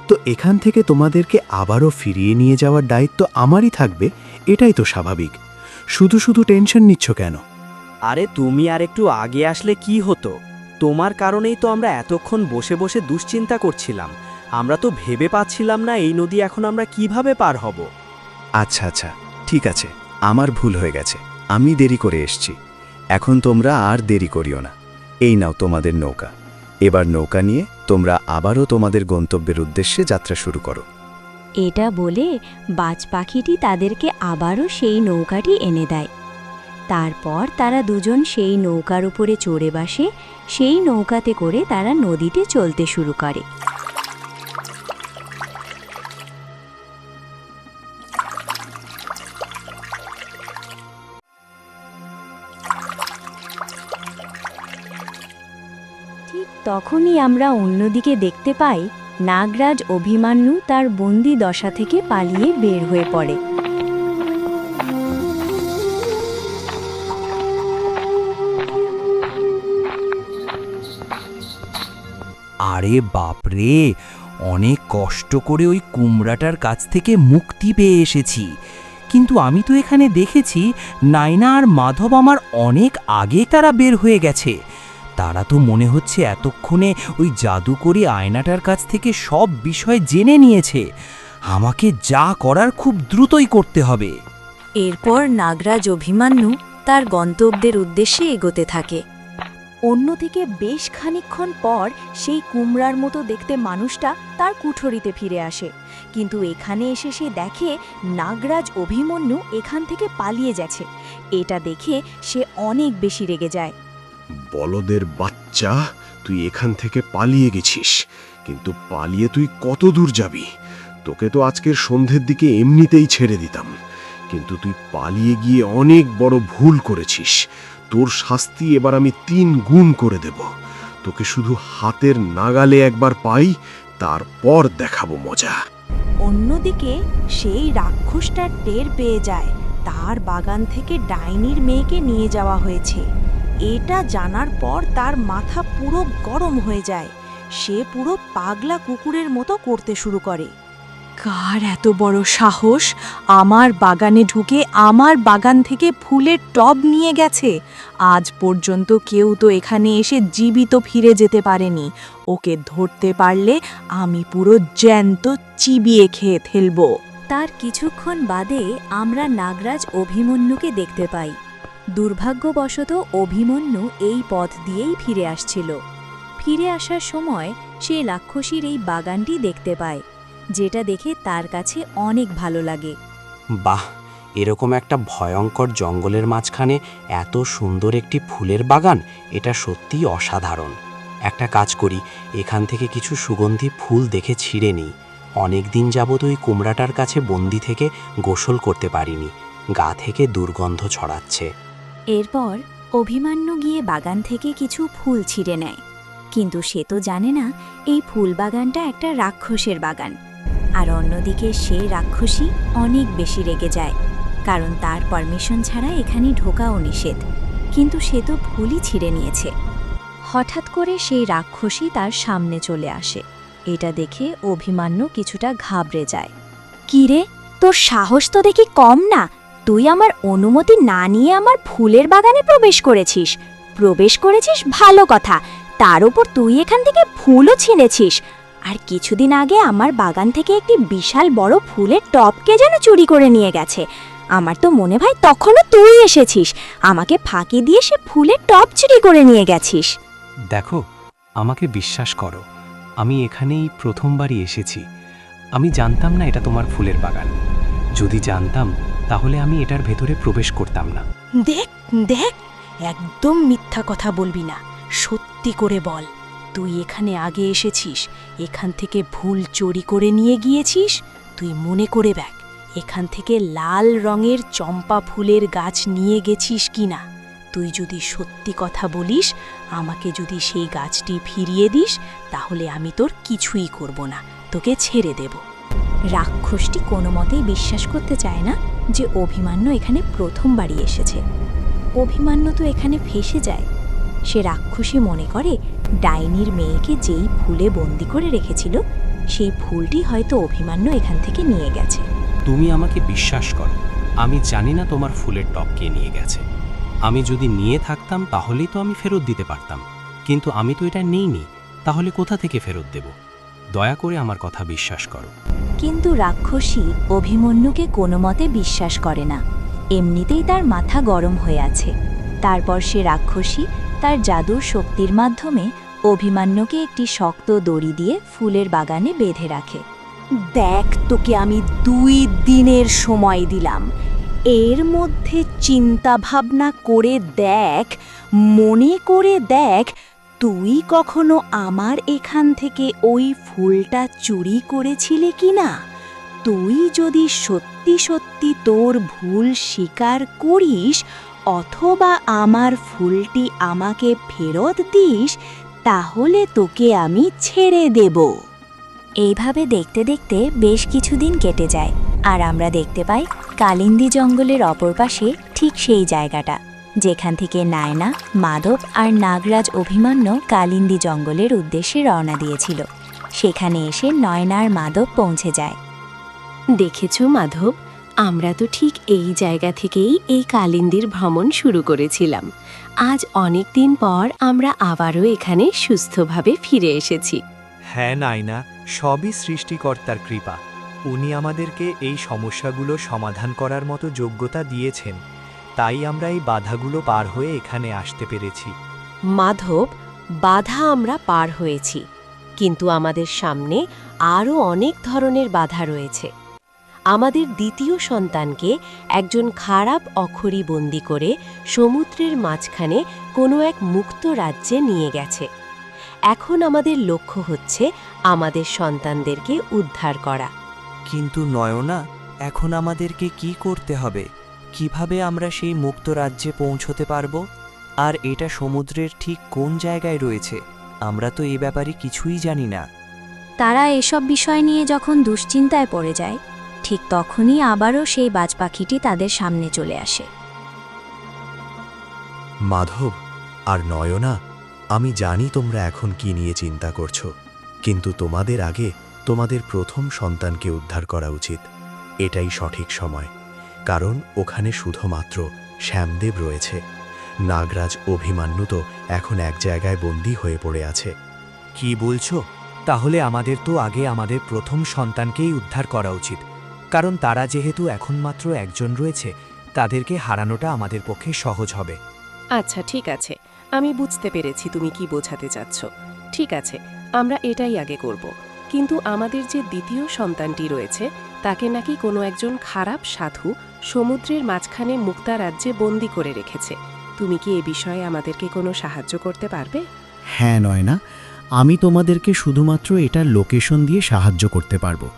তো এখান থেকে তোমাদেরকে আবারও ফিরিয়ে নিয়ে যাওয়ার দায়িত্ব আমারই থাকবে, এটাই তো স্বাভাবিক। শুধু শুধু টেনশন নিচ্ছ কেন? আরে তুমি আর একটু আগে আসলে কি হতো? তোমার কারণেই তো আমরা এতক্ষণ বসে বসে দুশ্চিন্তা করছিলাম। আমরা তো ভেবে পাচ্ছিলাম না এই নদী এখন আমরা কিভাবে পার হব। আচ্ছা আচ্ছা, ঠিক আছে, আমার ভুল হয়ে গেছে, আমি দেরি করে এসেছি। এখন তোমরা আর দেরি করিও না। এই নাও তোমাদের নৌকা। এবার নৌকা নিয়ে তোমরা আবারও তোমাদের গন্তব্যের উদ্দেশ্যে যাত্রা শুরু করো। এটা বলে বাজ পাখিটি তাদেরকে আবারও সেই নৌকাটি এনে দেয়। তারপর তারা দুজন সেই নৌকার উপরে চড়ে বসে, সেই নৌকাতে করে তারা নদীতে চলতে শুরু করে। ঠিক তখনই আমরা অন্যদিকে দেখতে পাই নাগরাজ অভিমন্যু তার বন্দি দশা থেকে পালিয়ে বের হয়ে পড়ে। আরে বাপরে, অনেক কষ্ট করে ওই কুমড়াটার কাছ থেকে মুক্তি পেয়ে এসেছি, কিন্তু আমি তো এখানে দেখেছি নায়না আর মাধব আমার অনেক আগে তারা বের হয়ে গেছে। তারা তো মনে হচ্ছে এতক্ষণে ওই জাদুকরি আয়নাটার কাছ থেকে সব বিষয় জেনে নিয়েছে। আমাকে যা করার খুব দ্রুতই করতে হবে। এরপর নাগরাজ অভিমন্যু তার গন্তব্যের উদ্দেশ্যে এগোতে থাকে। অন্যদিকে বেশ খানিকক্ষণ পর সেই কুমড়ার মতো দেখতে মানুষটা তার কুঠরিতে ফিরে আসে, কিন্তু এখানে এসে সে দেখে নাগরাজ অভিমন্যু এখান থেকে পালিয়ে যাচ্ছে। এটা দেখে সে অনেক বেশি রেগে যায়। বলদের বাচ্চা, তুই এখান থেকে পালিয়ে গেছিস, কিন্তু পালিয়ে তুই কত দূর যাবি? তোকে তো আজকের সন্ধ্যের দিকে এমনিতেই ছেড়ে দিতাম, কিন্তু তুই পালিয়ে গিয়ে অনেক বড় ভুল করেছিস। তোর শাস্তি এবার আমি 3 গুণ করে দেব। তোকে শুধু হাতের নাগালে একবার পাই, তারপর দেখাবো মজা। অন্যদিকে সেই রাক্ষসটা টের পেয়ে যায় তার বাগান থেকে ডাইনির মেয়েকে নিয়ে যাওয়া হয়েছে। এটা জানার পর তার মাথা পুরো গরম হয়ে যায়। সে পুরো পাগলা কুকুরের মতো করতে শুরু করে। কার এত বড় সাহস আমার বাগানে ঢুকে আমার বাগান থেকে ফুলের টব নিয়ে গেছে? আজ পর্যন্ত কেউ তো এখানে এসে জীবিত ফিরে যেতে পারেনি। ওকে ধরতে পারলে আমি পুরো জ্যান্ত চিবিয়ে খেয়ে ফেলবো। তার কিছুক্ষণ বাদে আমরা নাগরাজ অভিমন্যুকে দেখতে পাই। দুর্ভাগ্যবশত অভিমন্যু এই পথ দিয়েই ফিরে আসছিল। ফিরে আসার সময় সে রাক্ষসীর এই বাগানটি দেখতে পায়, যেটা দেখে তার কাছে অনেক ভালো লাগে। বাহ, এরকম একটা ভয়ঙ্কর জঙ্গলের মাঝখানে এত সুন্দর একটি ফুলের বাগান, এটা সত্যিই অসাধারণ। একটা কাজ করি, এখান থেকে কিছু সুগন্ধি ফুল দেখে ছিঁড়ে নিই। অনেক দিন যাবত ওই কুমড়াটার কাছে বন্দি থেকে গোসল করতে পারিনি, গা থেকে দুর্গন্ধ ছড়াচ্ছে। এরপর অভিমন্যু গিয়ে বাগান থেকে কিছু ফুল ছিঁড়ে নেয়, কিন্তু সে তো জানে না এই ফুল বাগানটা একটা রাক্ষসের বাগান। আর অন্যদিকে সে রাক্ষসী অনেক বেশি রেগে যায়, কারণ তার পারমিশন ছাড়া এখানে ঢোকাও নিষেধ, কিন্তু সে তো ফুলই ছিঁড়ে নিয়েছে। হঠাৎ করে সেই রাক্ষসী তার সামনে চলে আসে। এটা দেখে অভিমন্যু কিছুটা ঘাবড়ে যায়। কিরে, তোর সাহস তো দেখি কম না। তুই আমার অনুমতি না নিয়ে আমার ফুলের বাগানে প্রবেশ করেছিস ভালো কথা, তার উপর তুই এখান থেকে ফুলও ছিঁড়েছিস। আর কিছুদিন আগে আমার বাগান থেকে একটি বিশাল বড় ফুলের টবকে যেন চুরি করে নিয়ে গেছে। আমার তো মনে হয় তখনও তুই এসেছিস, আমাকে ফাঁকি দিয়ে সে ফুলের টব চুরি করে নিয়ে গেছিস। দেখো, আমাকে বিশ্বাস করো, আমি এখানেই প্রথমবারই এসেছি। আমি জানতাম না এটা তোমার ফুলের বাগান। যদি জানতাম তাহলে আমি এটার ভেতরে প্রবেশ করতাম না। দেখ দেখ, একদম মিথ্যা কথা বলবি না, সত্যি করে বল, তুই এখানে আগে এসেছিস, এখান থেকে ফুল চুরি করে নিয়ে গিয়েছিস? তুই মনে করে দেখ, এখান থেকে লাল রঙের চম্পা ফুলের গাছ নিয়ে গেছিস কিনা। তুই যদি সত্যি কথা বলিস, আমাকে যদি সেই গাছটি ফিরিয়ে দিস, তাহলে আমি তোর কিছুই করব না, তোকে ছেড়ে দেব। রাক্ষসটি কোনো মতেই বিশ্বাস করতে চায় না যে অভিমান্য এখানে প্রথমবারই এসেছে। অভিমান্য তো এখানে ফেঁসে যায়। সে রাক্ষসী মনে করে ডাইনির মেয়েকে যেই ফুলে বন্দি করে রেখেছিল, সেই ফুলটি হয়তো অভিমান্য এখান থেকে নিয়ে গেছে। তুমি আমাকে বিশ্বাস করো, আমি জানি না তোমার ফুলের টব কে নিয়ে গেছে। আমি যদি নিয়ে থাকতাম তাহলেই তো আমি ফেরত দিতে পারতাম, কিন্তু আমি তো এটা নেইনি, তাহলে কোথা থেকে ফেরত দেব? দয়া করে আমার কথা বিশ্বাস করো। কিন্তু রাক্ষসী অভিমন্যুকে কোনো মতে বিশ্বাস করে না। এমনিতেই তার মাথা গরম হয়ে আছে। তারপর সে রাক্ষসী তার জাদুর শক্তির মাধ্যমে অভিমান্যকে একটি শক্ত দড়ি দিয়ে ফুলের বাগানে বেঁধে রাখে। দেখ, তোকে আমি 2 দিনের সময় দিলাম, এর মধ্যে চিন্তা ভাবনা করে দেখ, মনে করে দেখ, তুই কখনো আমার এখান থেকে ওই ফুলটা চুরি করেছিলি কিনা। তুই যদি সত্যি সত্যি তোর ভুল স্বীকার করিস অথবা আমার ফুলটি আমাকে ফেরত দিস, তাহলে তোকে আমি ছেড়ে দেব। এইভাবে দেখতে দেখতে বেশ কিছুদিন কেটে যায়, আর আমরা দেখতে পাই কালিন্দী জঙ্গলের অপর পাশে ঠিক সেই জায়গাটা যেখান থেকে নায়না, মাধব আর নাগরাজ অভিমান্য কালিন্দী জঙ্গলের উদ্দেশ্যে রওনা দিয়েছিল। সেখানে এসে নয়না আর মাধব পৌঁছে যায়। দেখেছ মাধব, আমরা তো ঠিক এই জায়গা থেকেই এই কালিন্দির ভ্রমণ শুরু করেছিলাম। আজ অনেক দিন পর আমরা আবারও এখানে সুস্থভাবে ফিরে এসেছি। হ্যাঁ নাইনা, সবই সৃষ্টিকর্তার কৃপা। উনি আমাদেরকে এই সমস্যাগুলো সমাধান করার মতো যোগ্যতা দিয়েছেন, তাই আমরা এই বাধাগুলো পার হয়ে এখানে আসতে পেরেছি। মাধব, বাধা আমরা পার হয়েছি, কিন্তু আমাদের সামনে আরও অনেক ধরনের বাধা রয়েছে। আমাদের দ্বিতীয় সন্তানকে একজন খারাপ অখরি বন্দি করে সমুদ্রের মাঝখানে কোনো এক মুক্ত রাজ্যে নিয়ে গেছে। এখন আমাদের লক্ষ্য হচ্ছে আমাদের সন্তানদেরকে উদ্ধার করা। কিন্তু নয়না, এখন আমাদেরকে কি করতে হবে? কিভাবে আমরা সেই মুক্ত রাজ্যে পৌঁছতে পারব? আর এটা সমুদ্রের ঠিক কোন জায়গায় রয়েছে? আমরা তো এ ব্যাপারে কিছুই জানি না। তারা এসব বিষয় নিয়ে যখন দুশ্চিন্তায় পড়ে যায়, ঠিক তখনই আবারও সেই বাজ পাখিটি তাদের সামনে চলে আসে। মাধব আর নয়না, আমি জানি তোমরা এখন কি নিয়ে চিন্তা করছো, কিন্তু তোমাদের আগে তোমাদের প্রথম সন্তানকে উদ্ধার করা উচিত। এটাই সঠিক সময়, কারণ ওখানে শুধুমাত্র শ্যামদেব রয়েছে। নাগরাজ অভিমান্যু তো এখন এক জায়গায় বন্দী হয়ে পড়ে আছে। কি বলছো? তাহলে আমাদের তো আগে আমাদের প্রথম সন্তানকেই উদ্ধার করা উচিত, কারণ তারা যেহেতু এখন মাত্র একজন রয়েছে, তাদেরকে হারানোটা আমাদের পক্ষে সহজ হবে। আচ্ছা, ঠিক আছে, আমি বুঝতে পেরেছি তুমি কি বোঝাতে চাচ্ছ। ঠিক আছে, আমরা এটাই আগে করব। কিন্তু আমাদের যে দ্বিতীয় সন্তানটি রয়েছে, তাকে নাকি কোনো একজন খারাপ সাধু সমুদ্রের মাঝখানে মুক্তা রাজ্যে বন্দি করে রেখেছে। তুমি কি এ বিষয়ে আমাদেরকে কোনো সাহায্য করতে পারবে? হ্যাঁ নয়না, আমি তোমাদেরকে শুধুমাত্র এটার লোকেশন দিয়ে সাহায্য করতে পারবো।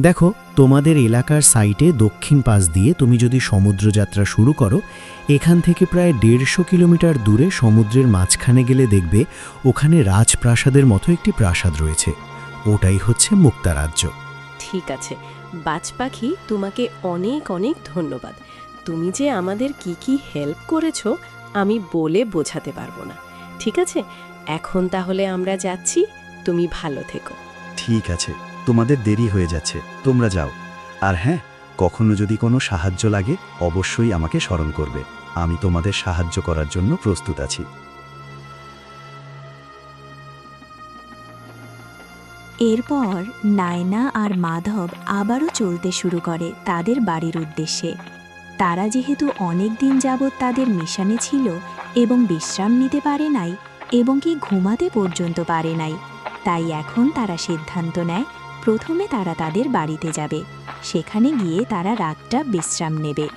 দেখো, তোমাদের এলাকার সাইটে দক্ষিণ পাশ দিয়ে তুমি যদি সমুদ্রযাত্রা শুরু করো, এখান থেকে প্রায় 150 কিলোমিটার দূরে সমুদ্রের মাঝখানে গেলে দেখবে ওখানে রাজপ্রাসাদের মতো একটি প্রাসাদ রয়েছে। ওটাই হচ্ছে মুক্তা রাজ্য। ঠিক আছে বাজ পাখি, তোমাকে অনেক অনেক ধন্যবাদ। তুমি যে আমাদের কি কি হেল্প করেছো আমি বলে বোঝাতে পারবো না। ঠিক আছে, এখন তাহলে আমরা যাচ্ছি, তুমি ভালো থেকো। ঠিক আছে, তোমাদের দেরি হয়ে যাচ্ছে, তোমরা যাও। আর হ্যাঁ, কখনো যদি কোনো সাহায্য লাগে অবশ্যই আমাকে স্মরণ করবে। আমি তোমাদের সাহায্য করার জন্য প্রস্তুত আছি। এরপর নায়না আর মাধব আবারও চলতে শুরু করে তাদের বাড়ির উদ্দেশ্যে। তারা যেহেতু অনেক দিন যাবৎ তাদের মিশনে ছিল এবং বিশ্রাম নিতে পারে নাই এবং কি ঘুমাতে পর্যন্ত পারে নাই, তাই এখন তারা সিদ্ধান্ত নেয় প্রথমে তারা তাদের বাড়িতে যাবে। সেখানে গিয়ে তারা রাতটা বিশ্রাম নেবে।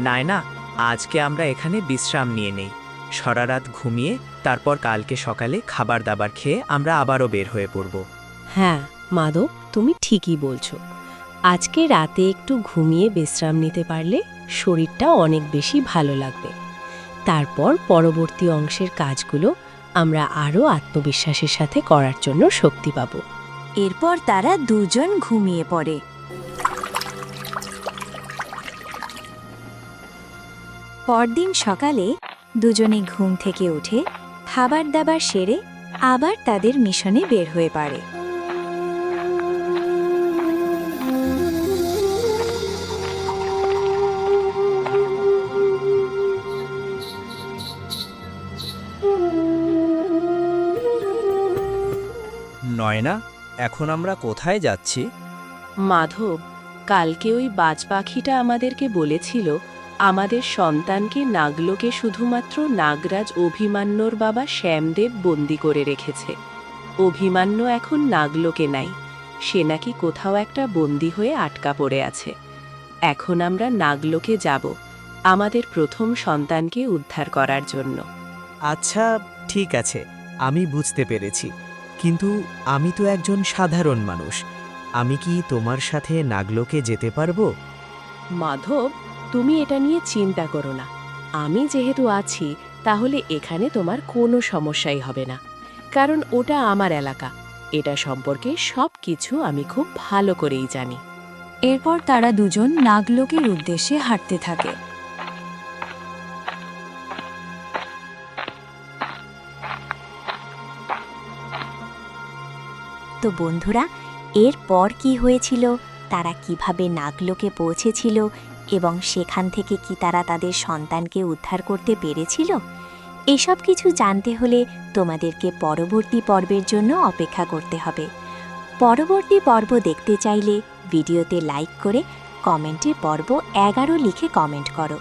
নায়না, আজকে আমরা এখানে বিশ্রাম নিয়ে নেই, সারা রাত ঘুমিয়ে তারপর কালকে সকালে খাবার দাবার খেয়ে আমরা আবারও বের হয়ে পড়ব। হ্যাঁ মাধব, তুমি ঠিকই বলছো। আজকে রাতে একটু ঘুমিয়ে বিশ্রাম নিতে পারলে শরীরটা অনেক বেশি ভালো লাগবে। তারপর পরবর্তী অংশের কাজগুলো আমরা আরও আত্মবিশ্বাসের সাথে করার জন্য শক্তি পাব। এরপর তারা দুজন ঘুমিয়ে পড়ে। পরদিন সকালে দুজনে ঘুম থেকে উঠে খাবার দাবার সেরে আবার তাদের মিশনে বের হয়ে পড়ে। নয়না, এখন আমরা কোথায় যাচ্ছি? মাধব, কালকে ওই বাজ পাখিটা আমাদেরকে বলেছিল আমাদের সন্তানকে নাগলোকে শুধুমাত্র নাগরাজ অভিমান্যর বাবা শ্যামদেব বন্দি করে রেখেছে। অভিমান্য এখন নাগলোকে নাই, সে নাকি কোথাও একটা বন্দি হয়ে আটকা পড়ে আছে। এখন আমরা নাগলোকে যাব আমাদের প্রথম সন্তানকে উদ্ধার করার জন্য। আচ্ছা, ঠিক আছে, আমি বুঝতে পেরেছি, কিন্তু আমি তো একজন সাধারণ মানুষ। আমি কি তোমার সাথে নাগলোকে যেতে পারবো? মাধব, তুমি এটা নিয়ে চিন্তা করো না। আমি যেহেতু আছি তাহলে এখানে তোমার কোনো সমস্যাই হবে না, কারণ ওটা আমার এলাকা। এটা সম্পর্কে সব কিছু আমি খুব ভালো করেই জানি। এরপর তারা দুজন নাগলোকের উদ্দেশ্যে হাঁটতে থাকে। তো বন্ধুরা, এরপর কি হয়েছিল, তারা কিভাবে নাগলোকে পৌঁছেছিল এবং সেখান থেকে কি তারা তাদের সন্তানকে উদ্ধার করতে পেরেছিল, এসব কিছু জানতে হলে তোমাদেরকে পরবর্তী পর্বের জন্য অপেক্ষা করতে হবে। পরবর্তী পর্ব দেখতে চাইলে ভিডিওতে লাইক করে কমেন্টে পর্ব 11 লিখে কমেন্ট করো।